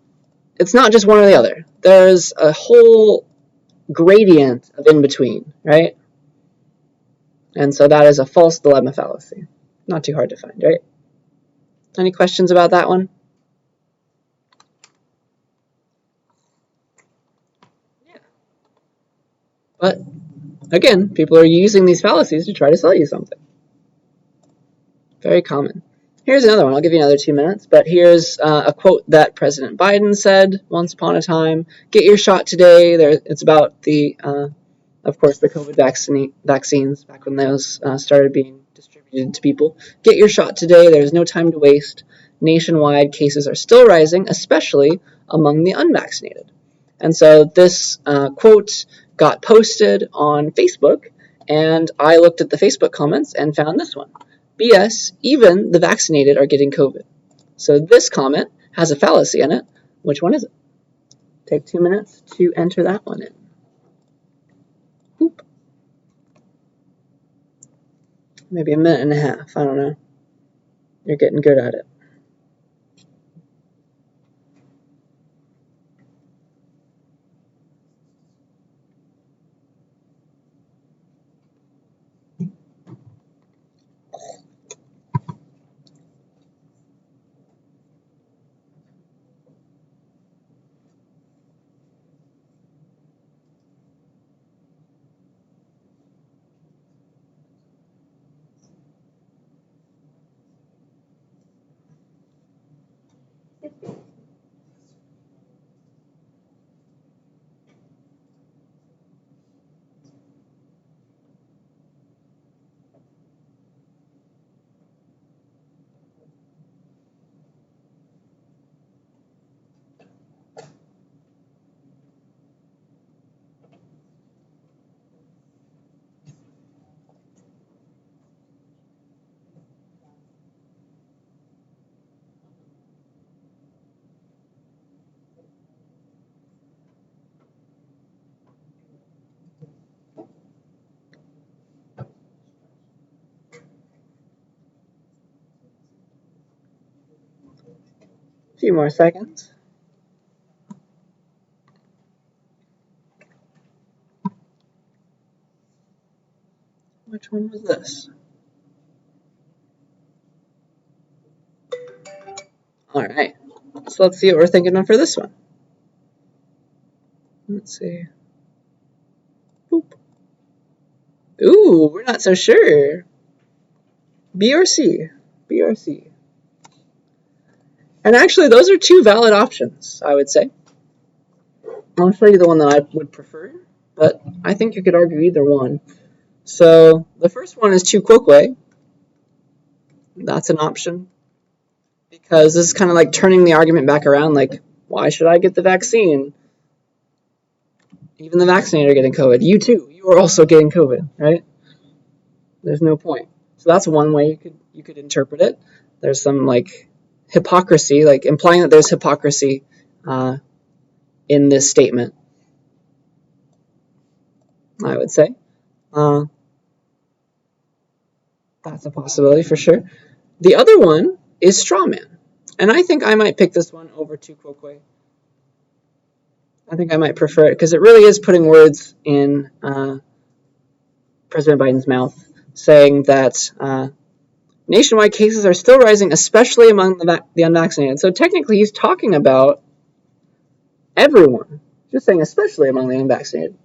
it's not just one or the other. There's a whole gradient of in between, right? And so that is a false dilemma fallacy. Not too hard to find, right? Any questions about that one? Yeah. But again, people are using these fallacies to try to sell you something. Very common. Here's another one. I'll give you another 2 minutes, but here's a quote that President Biden said once upon a time. Get your shot today. It's about the, of course, the COVID vaccines back when those started being distributed to people. Get your shot today. There's no time to waste. Nationwide, cases are still rising, especially among the unvaccinated. And so this quote got posted on Facebook, and I looked at the Facebook comments and found this one. BS, even the vaccinated are getting COVID. So this comment has a fallacy in it. Which one is it? Take 2 minutes to enter that one in. Boop. Maybe a minute and a half. I don't know. You're getting good at it. A few more seconds. Which one was this? All right. So let's see what we're thinking of for this one. Let's see. Boop. Ooh, we're not so sure. B or C? B or C? And actually, those are two valid options, I would say. I'll show you the one that I would prefer, but I think you could argue either one. So the first one is tu quoque. That's an option. Because this is kind of like turning the argument back around, like, why should I get the vaccine? Even the vaccinated are getting COVID. You too. You are also getting COVID, right? There's no point. So that's one way you could interpret it. There's some like hypocrisy, like implying that there's hypocrisy in this statement, I would say. That's a possibility for sure. The other one is straw man. And I think I might pick this one over tu quoque. I think I might prefer it because it really is putting words in President Biden's mouth, saying that nationwide cases are still rising, especially among the unvaccinated. So technically he's talking about everyone, just saying especially among the unvaccinated.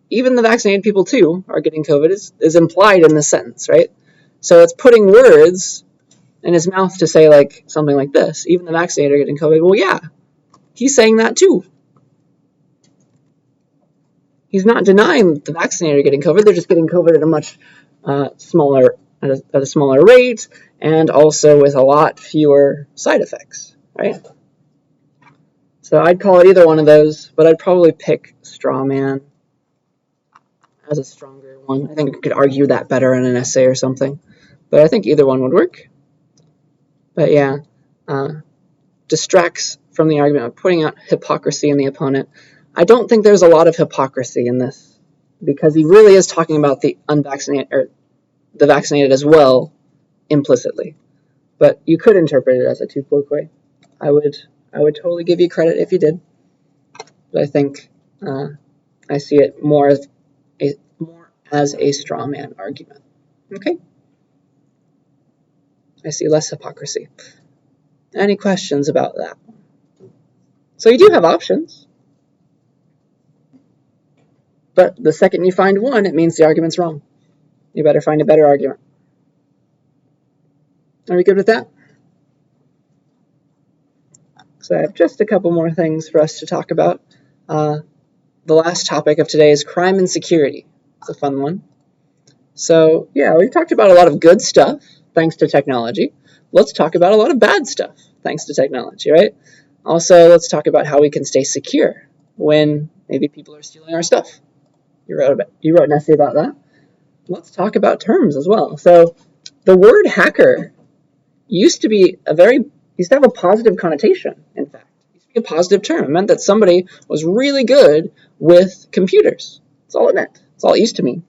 Even the vaccinated people too are getting COVID is implied in this sentence, right? So it's putting words in his mouth to say like something like this. Even the vaccinated are getting COVID. Well, yeah, he's saying that too. He's not denying that the vaccinated are getting COVID. They're just getting COVID at a much smaller rate, and also with a lot fewer side effects, right? So I'd call it either one of those, but I'd probably pick straw man. as a stronger one. I think I could argue that better in an essay or something. But I think either one would work. But yeah, distracts from the argument of pointing out hypocrisy in the opponent. I don't think there's a lot of hypocrisy in this, because he really is talking about the unvaccinated or the vaccinated as well, implicitly. But you could interpret it as a two-quoque. I would totally give you credit if you did. But I think I see it more as a straw man argument. Okay? I see less hypocrisy. Any questions about that? So you do have options. But the second you find one, it means the argument's wrong. You better find a better argument. Are we good with that? So I have just a couple more things for us to talk about. The last topic of today is crime and security. It's a fun one. So yeah, we've talked about a lot of good stuff thanks to technology. Let's talk about a lot of bad stuff thanks to technology, right? Also, let's talk about how we can stay secure when maybe people are stealing our stuff. You wrote an essay about that. Let's talk about terms as well. So the word hacker used to have a positive connotation, in fact. It used to be a positive term. It meant that somebody was really good with computers. That's all it meant. That's all it used to mean.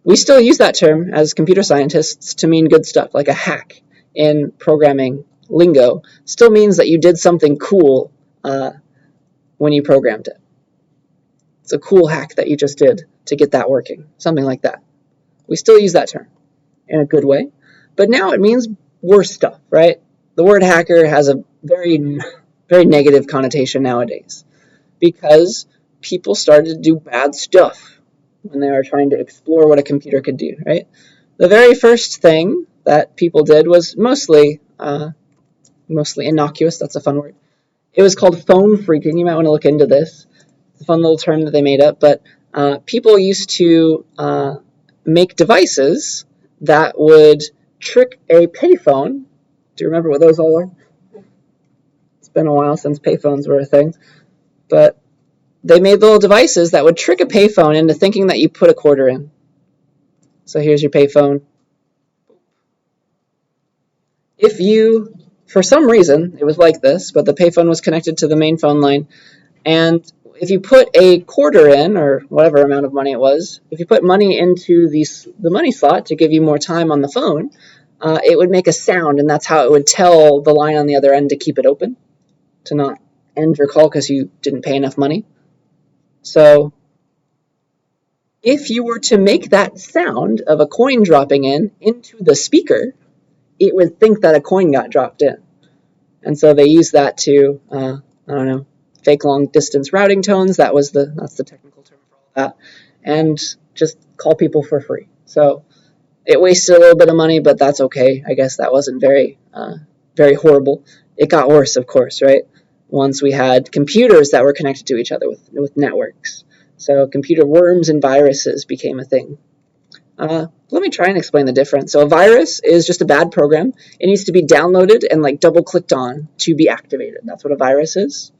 We still use that term as computer scientists to mean good stuff, like a hack in programming lingo. Still means that you did something cool when you programmed it. It's a cool hack that you just did to get that working, something like that. We still use that term in a good way, but now it means worse stuff, right? The word hacker has a very, very negative connotation nowadays because people started to do bad stuff when they were trying to explore what a computer could do, right? The very first thing that people did was mostly innocuous. That's a fun word. It was called phone phreaking. You might want to look into this. It's a fun little term that they made up, but people used to make devices that would trick a payphone. Do you remember what those all are? It's been a while since payphones were a thing, but they made little devices that would trick a payphone into thinking that you put a quarter in. So here's your payphone. If you, for some reason, it was like this, but the payphone was connected to the main phone line, and if you put a quarter in, or whatever amount of money it was, if you put money into the money slot to give you more time on the phone, it would make a sound, and that's how it would tell the line on the other end to keep it open, to not end your call because you didn't pay enough money. So if you were to make that sound of a coin dropping into the speaker, it would think that a coin got dropped in. And so they use that to, fake long distance routing tones. That's the technical term for all that. And just call people for free. So it wasted a little bit of money, but that's okay. I guess that wasn't very, very horrible. It got worse, of course, right? Once we had computers that were connected to each other with networks. So computer worms and viruses became a thing. Let me try and explain the difference. So a virus is just a bad program. It needs to be downloaded and double clicked on to be activated. That's what a virus is.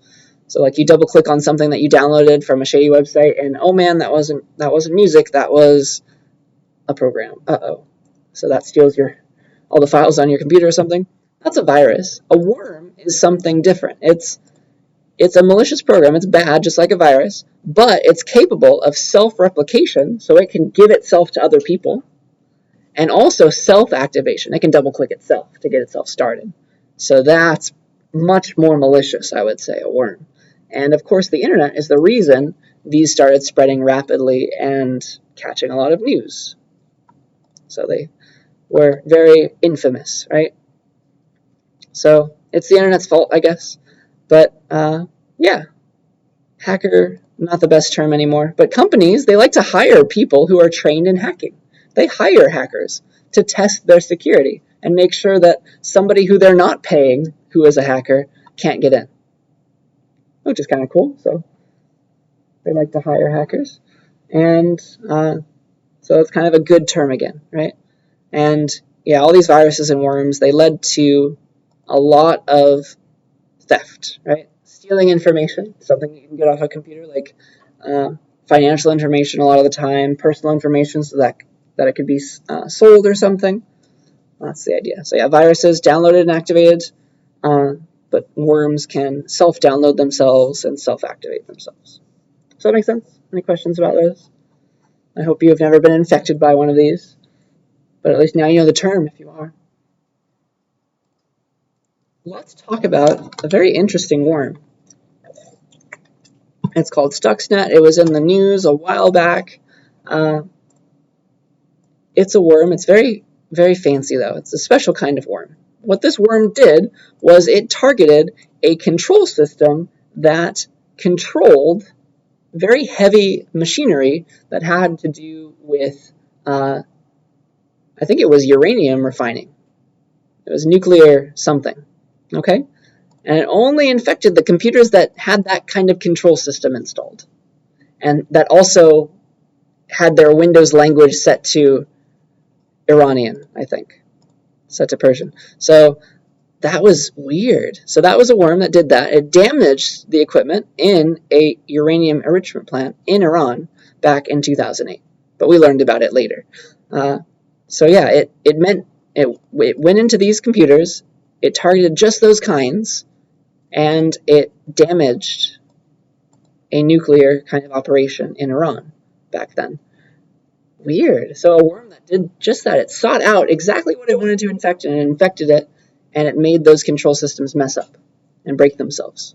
So you double click on something that you downloaded from a shady website, and oh man, that wasn't music. That was a program. So that steals all the files on your computer or something. That's a virus. A worm is something different. It's a malicious program. It's bad, just like a virus, but it's capable of self-replication, so it can give itself to other people, and also self-activation. It can double-click itself to get itself started. So that's much more malicious, I would say, a worm. And of course, the internet is the reason these started spreading rapidly and catching a lot of news. So they were very infamous, right? So it's the internet's fault, I guess. But yeah, hacker, not the best term anymore. But companies, they like to hire people who are trained in hacking. They hire hackers to test their security and make sure that somebody who they're not paying, who is a hacker, can't get in. Which is kind of cool. So they like to hire hackers. And so it's kind of a good term again, right? And yeah, all these viruses and worms, they led to a lot of theft, right? Stealing information, something you can get off a computer, like financial information a lot of the time, personal information, so that it could be sold or something. That's the idea. So yeah, viruses downloaded and activated, but worms can self-download themselves and self-activate themselves. Does that make sense? Any questions about those? I hope you have never been infected by one of these, but at least now you know the term if you are. Let's talk about a very interesting worm. It's called Stuxnet. It was in the news a while back. It's a worm. It's very, very fancy, though. It's a special kind of worm. What this worm did was it targeted a control system that controlled very heavy machinery that had to do with, I think it was uranium refining. It was nuclear something, okay? And it only infected the computers that had that kind of control system installed, and that also had their Windows language set to Iranian, I think, set to Persian. So that was weird. So that was a worm that did that. It damaged the equipment in a uranium enrichment plant in Iran back in 2008. But we learned about it later. So yeah, it meant it went into these computers, it targeted just those kinds, and it damaged a nuclear kind of operation in Iran back then. Weird. So a worm that did just that. It sought out exactly what it wanted to infect, and it infected it, and it made those control systems mess up and break themselves.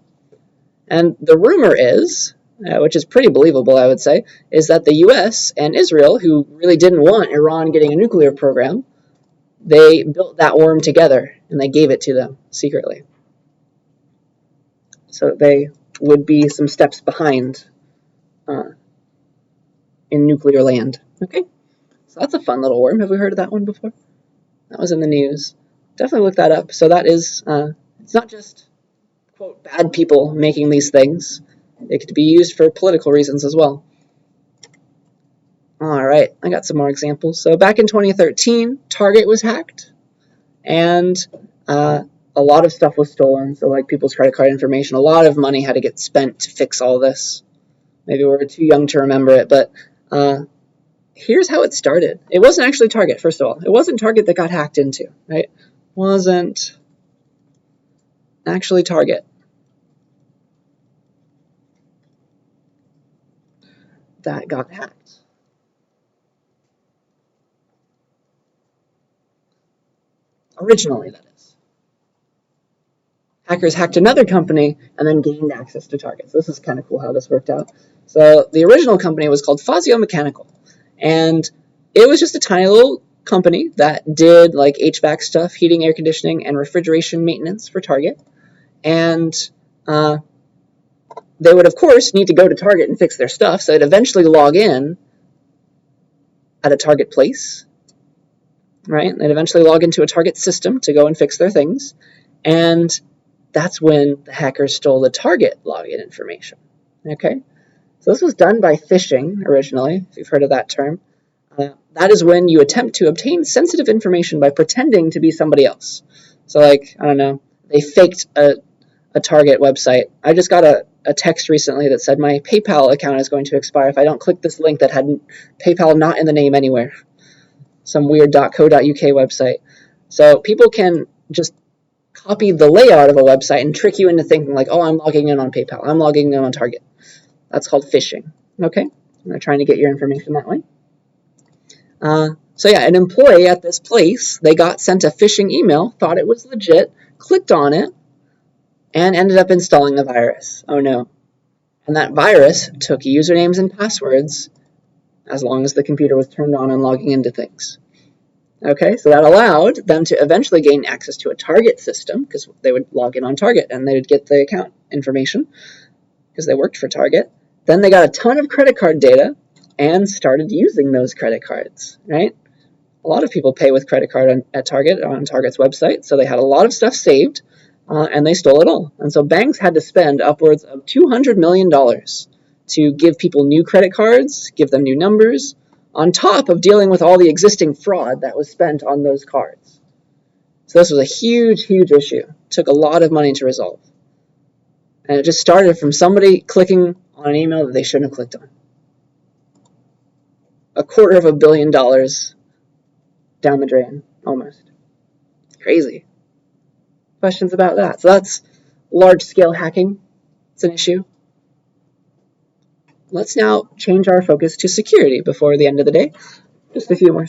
And the rumor is, which is pretty believable, I would say, is that the US and Israel, who really didn't want Iran getting a nuclear program, they built that worm together, and they gave it to them secretly. So they would be some steps behind in nuclear land. Okay, so that's a fun little worm. Have we heard of that one before? That was in the news. Definitely look that up. So that is, it's not just, quote, bad people making these things. It could be used for political reasons as well. All right, I got some more examples. So back in 2013, Target was hacked, and a lot of stuff was stolen. So like people's credit card information, a lot of money had to get spent to fix all this. Maybe we're too young to remember it, but here's how it started. It wasn't actually Target, first of all. It wasn't Target that got hacked into, right? Wasn't actually Target. That got hacked. Originally, that is. Hackers hacked another company and then gained access to Target. So this is kind of cool how this worked out. So the original company was called Fazio Mechanical, and it was just a tiny little company that did like HVAC stuff, heating, air conditioning, and refrigeration maintenance for Target. And they would, of course, need to go to Target and fix their stuff, so they'd eventually log in at a Target place, right? They'd eventually log into a Target system to go and fix their things, and that's when the hackers stole the Target login information, okay? So this was done by phishing originally, if you've heard of that term. That is when you attempt to obtain sensitive information by pretending to be somebody else. So like, I don't know, they faked a Target website. I just got a text recently that said my PayPal account is going to expire if I don't click this link that had PayPal not in the name anywhere. Some weird .co.uk website. So people can just copy the layout of a website and trick you into thinking like, oh, I'm logging in on PayPal, I'm logging in on Target. That's called phishing, okay? They're trying to get your information that way. So yeah, an employee at this place, they got sent a phishing email, thought it was legit, clicked on it, and ended up installing a virus. Oh no. And that virus took usernames and passwords as long as the computer was turned on and logging into things. Okay, so that allowed them to eventually gain access to a Target system, because they would log in on Target and they would get the account information because they worked for Target. Then they got a ton of credit card data and started using those credit cards, right? A lot of people pay with credit card at Target, on Target's website, so they had a lot of stuff saved, and they stole it all. And so banks had to spend upwards of $200 million to give people new credit cards, give them new numbers, on top of dealing with all the existing fraud that was spent on those cards. So this was a huge, huge issue. It took a lot of money to resolve. And it just started from somebody clicking on an email that they shouldn't have clicked on. $250 million down the drain, almost. Crazy. Questions about that? So that's large-scale hacking. It's an issue. Let's now change our focus to security before the end of the day. Just a few more.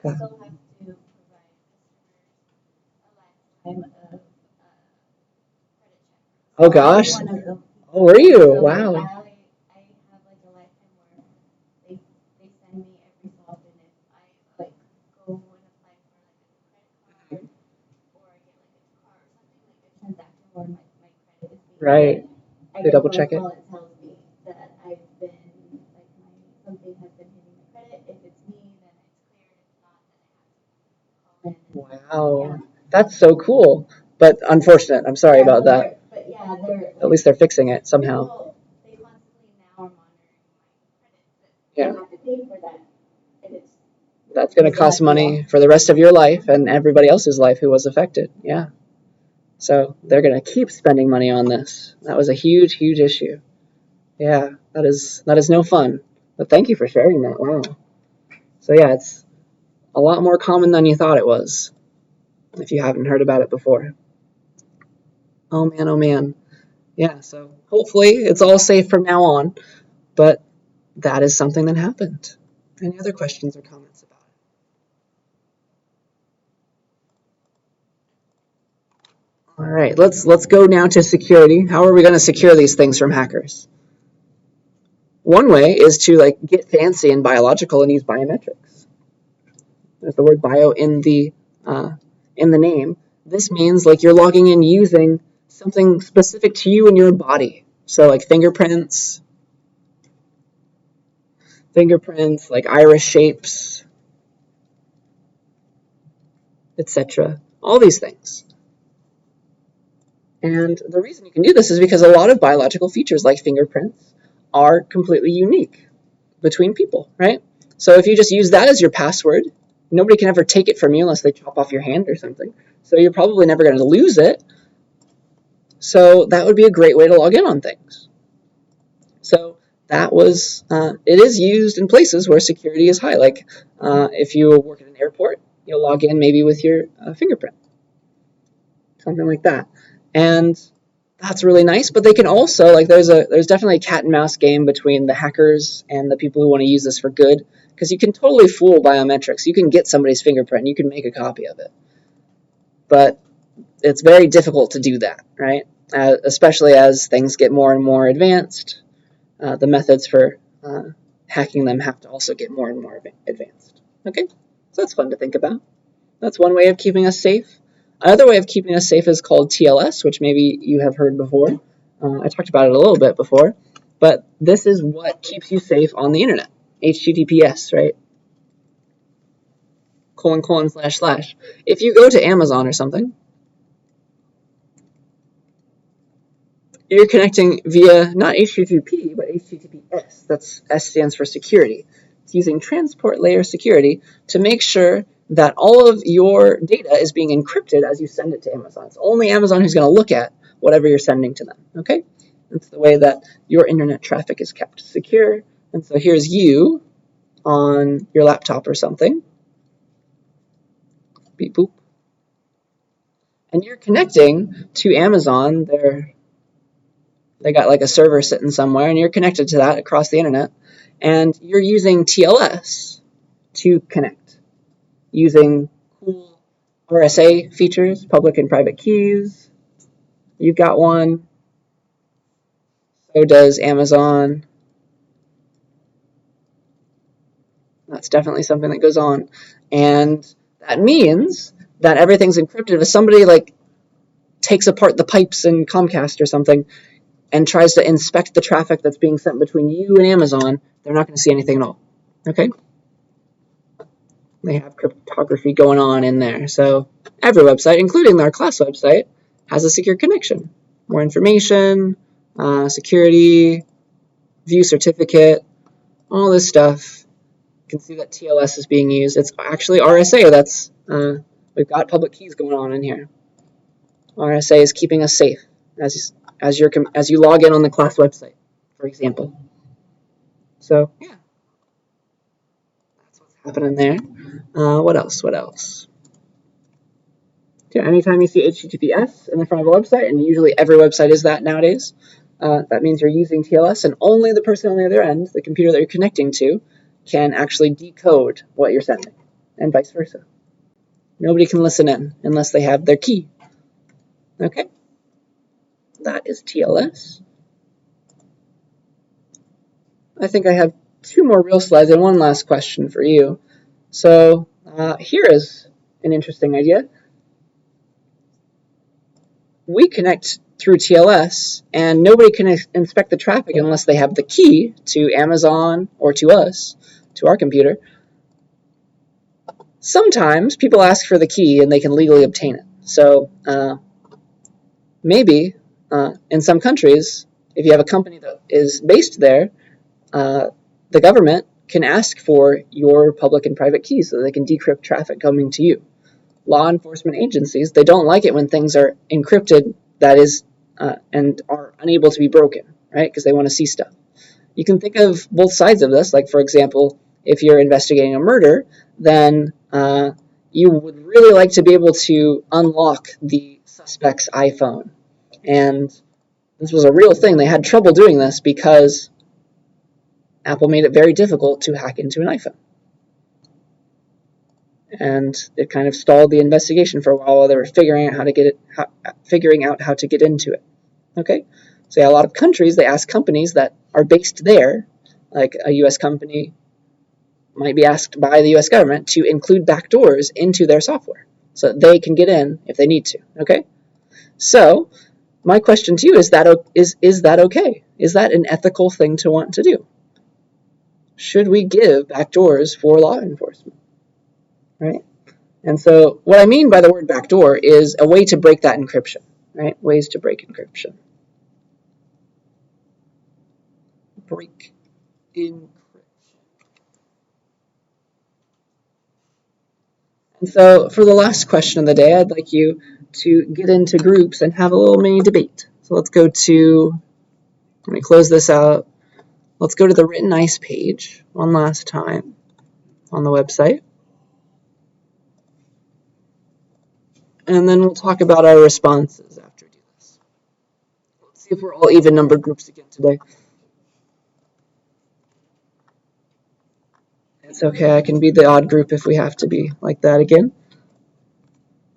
Yeah. Oh gosh. Oh, were you? Wow. Right. They double check it. Wow. That's so cool. But unfortunate. I'm sorry about that. At least they're fixing it somehow. Yeah. That's going to cost money for the rest of your life and everybody else's life who was affected. Yeah. So they're going to keep spending money on this. That was a huge, huge issue. Yeah, that is no fun. But thank you for sharing that. Wow. So yeah, it's a lot more common than you thought it was, if you haven't heard about it before. Oh man, oh man. Yeah, so hopefully it's all safe from now on, but that is something that happened. Any other questions or comments about it? All right, let's go now to security. How are we going to secure these things from hackers? One way is to get fancy and biological and use biometrics. There's the word bio in the name. This means you're logging in using something specific to you and your body. So like fingerprints, like iris shapes, etc. All these things. And the reason you can do this is because a lot of biological features like fingerprints are completely unique between people, right? So if you just use that as your password, nobody can ever take it from you unless they chop off your hand or something. So you're probably never going to lose it. So that would be a great way to log in on things. So that was, it is used in places where security is high. Like if you work at an airport, you'll log in maybe with your fingerprint, something like that. And that's really nice, but they can also, there's definitely a cat and mouse game between the hackers and the people who want to use this for good, because you can totally fool biometrics. You can get somebody's fingerprint, and you can make a copy of it. But it's very difficult to do that, right? Especially as things get more and more advanced, the methods for hacking them have to also get more and more advanced. Okay, so that's fun to think about. That's one way of keeping us safe. Another way of keeping us safe is called TLS, which maybe you have heard before. I talked about it a little bit before, but this is what keeps you safe on the internet. HTTPS, right? : // If you go to Amazon or something, you're connecting via not HTTP, but HTTPS. That's S stands for security. It's using transport layer security to make sure that all of your data is being encrypted as you send it to Amazon. It's only Amazon who's going to look at whatever you're sending to them, okay? That's the way that your internet traffic is kept secure. And so here's you on your laptop or something. Beep boop. And you're connecting to Amazon. They got a server sitting somewhere, and you're connected to that across the internet. And you're using TLS to connect, using cool RSA features, public and private keys. You've got one. So does Amazon. That's definitely something that goes on. And that means that everything's encrypted. If somebody takes apart the pipes in Comcast or something and tries to inspect the traffic that's being sent between you and Amazon, they're not going to see anything at all. Okay? They have cryptography going on in there. So every website, including our class website, has a secure connection. More information, security, view certificate, all this stuff. You can see that TLS is being used. It's actually RSA. That's we've got public keys going on in here. RSA is keeping us safe as you log in on the class website, for example. So yeah, that's what's happening there. What else? What else? Yeah, anytime you see HTTPS in the front of a website, and usually every website is that nowadays, that means you're using TLS, and only the person on the other end, the computer that you're connecting to, can actually decode what you're sending, and vice versa. Nobody can listen in unless they have their key. Okay, that is TLS. I think I have 2 more real slides and one last question for you. So here is an interesting idea. We connect through TLS, and nobody can inspect the traffic unless they have the key to Amazon or to us, to our computer. Sometimes people ask for the key and they can legally obtain it. So maybe in some countries, if you have a company that is based there, the government can ask for your public and private keys so they can decrypt traffic coming to you. Law enforcement agencies, they don't like it when things are encrypted, that is, and are unable to be broken, right? Because they want to see stuff. You can think of both sides of this. Like, for example, if you're investigating a murder, then you would really like to be able to unlock the suspect's iPhone. And this was a real thing. They had trouble doing this because Apple made it very difficult to hack into an iPhone. And it kind of stalled the investigation for a while they were figuring out how to get into it. Okay, so yeah, a lot of countries, they ask companies that are based there, like a U.S. company might be asked by the U.S. government to include backdoors into their software so that they can get in if they need to. Okay, so my question to you is that okay? Is that an ethical thing to want to do? Should we give backdoors for law enforcement? Right? And so what I mean by the word backdoor is a way to break that encryption, right? Ways to break encryption. Break encryption. And so for the last question of the day, I'd like you to get into groups and have a little mini debate. So let's go to, let me close this out. Let's go to the written ice page one last time on the website. And then we'll talk about our responses after we do this. Let's see if we're all even numbered groups again today. It's okay, I can be the odd group if we have to be like that again.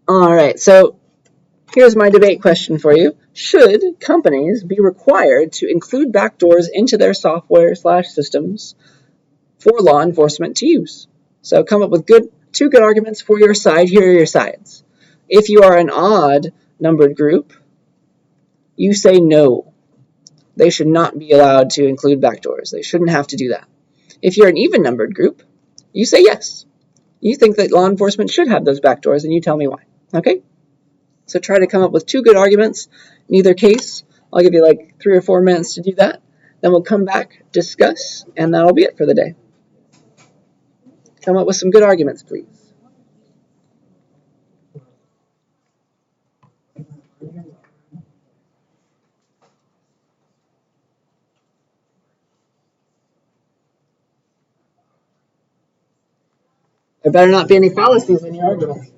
All right, so here's my debate question for you. Should companies be required to include backdoors into their software/systems for law enforcement to use? So come up with 2 good arguments for your side. Here are your sides. If you are an odd numbered group, you say no. They should not be allowed to include backdoors. They shouldn't have to do that. If you're an even numbered group, you say yes. You think that law enforcement should have those backdoors, and you tell me why. Okay? So try to come up with 2 good arguments. In either case, I'll give you like 3 or 4 minutes to do that. Then we'll come back, discuss, and that'll be it for the day. Come up with some good arguments, please. There better not be any fallacies in your arguments.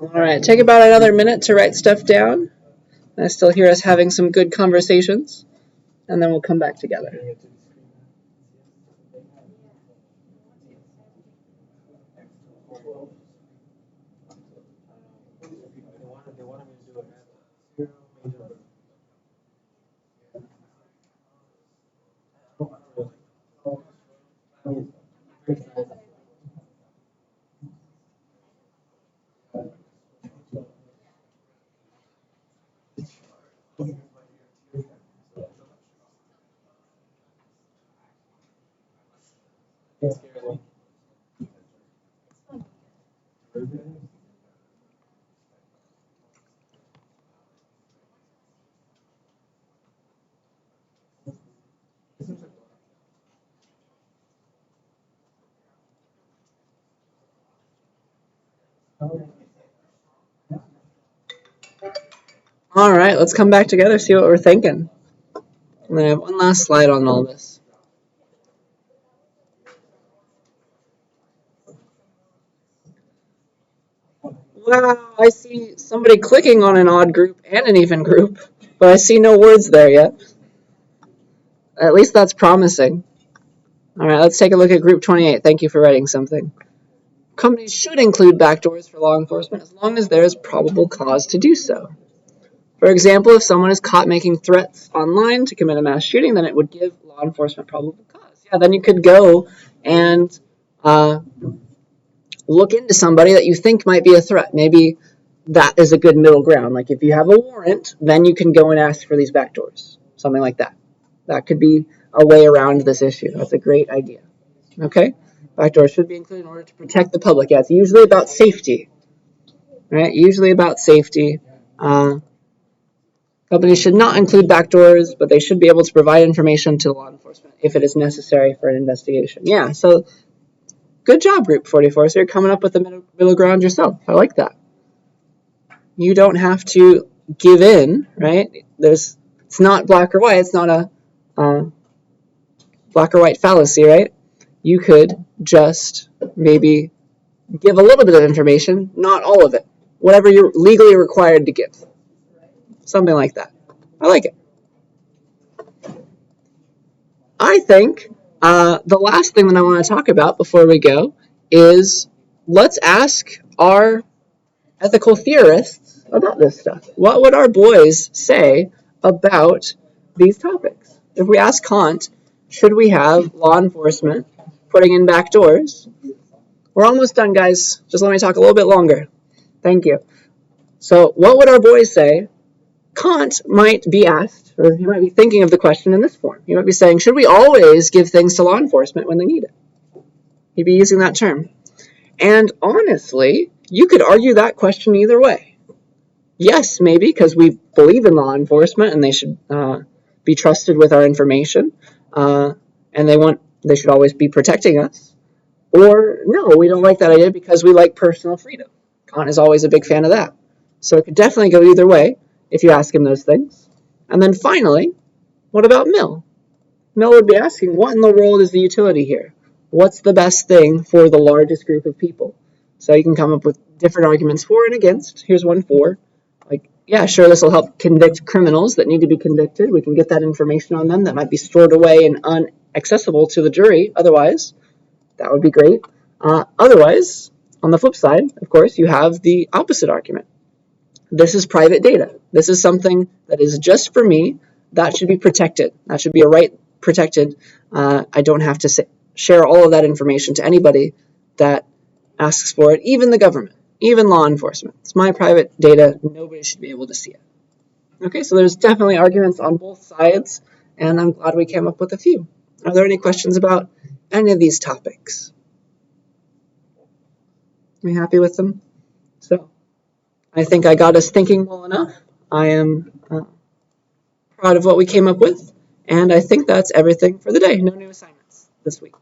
All right, take about another minute to write stuff down. I still hear us having some good conversations, and then we'll come back together. All right, let's come back together, see what we're thinking. And then I have one last slide on all this. Wow, I see somebody clicking on an odd group and an even group, but I see no words there yet. At least that's promising. All right, let's take a look at group 28. Thank you for writing something. Companies should include backdoors for law enforcement as long as there is probable cause to do so. For example, if someone is caught making threats online to commit a mass shooting, then it would give law enforcement probable cause. Yeah, then you could go and look into somebody that you think might be a threat. Maybe that is a good middle ground. Like if you have a warrant, then you can go and ask for these backdoors, something like that. That could be a way around this issue. That's a great idea. Okay? Backdoors should be included in order to protect the public. Yeah, it's usually about safety, right? Usually about safety. Companies should not include backdoors, but they should be able to provide information to law enforcement if it is necessary for an investigation. Yeah, so good job, Group 44. So you're coming up with the middle ground yourself. I like that. You don't have to give in, right? It's not black or white. It's not a black or white fallacy, right? You could just maybe give a little bit of information, not all of it. Whatever you're legally required to give. Something like that. I like it. I think the last thing that I want to talk about before we go is let's ask our ethical theorists about this stuff. What would our boys say about these topics? If we ask Kant, should we have law enforcement putting in back doors? We're almost done, guys. Just let me talk a little bit longer. Thank you. So what would our boys say? Kant might be asked, or he might be thinking of the question in this form. He might be saying, should we always give things to law enforcement when they need it? He'd be using that term. And honestly, you could argue that question either way. Yes, maybe, because we believe in law enforcement and they should be trusted with our information, and they should always be protecting us. Or no, we don't like that idea because we like personal freedom. Kant is always a big fan of that. So it could definitely go either way if you ask him those things. And then finally, what about Mill? Mill would be asking, what in the world is the utility here? What's the best thing for the largest group of people? So you can come up with different arguments for and against. Here's one for. Like, yeah, sure, this will help convict criminals that need to be convicted. We can get that information on them that might be stored away and inaccessible to the jury otherwise. That would be great. Otherwise, on the flip side, of course, you have the opposite argument. This is private data. This is something that is just for me. That should be protected. That should be a right protected. I don't have to share all of that information to anybody that asks for it, even the government, even law enforcement. It's my private data. Nobody should be able to see it. Okay, so there's definitely arguments on both sides, and I'm glad we came up with a few. Are there any questions about any of these topics? Are we happy with them? So I think I got us thinking well enough. I am proud of what we came up with, and I think that's everything for the day. No new assignments this week.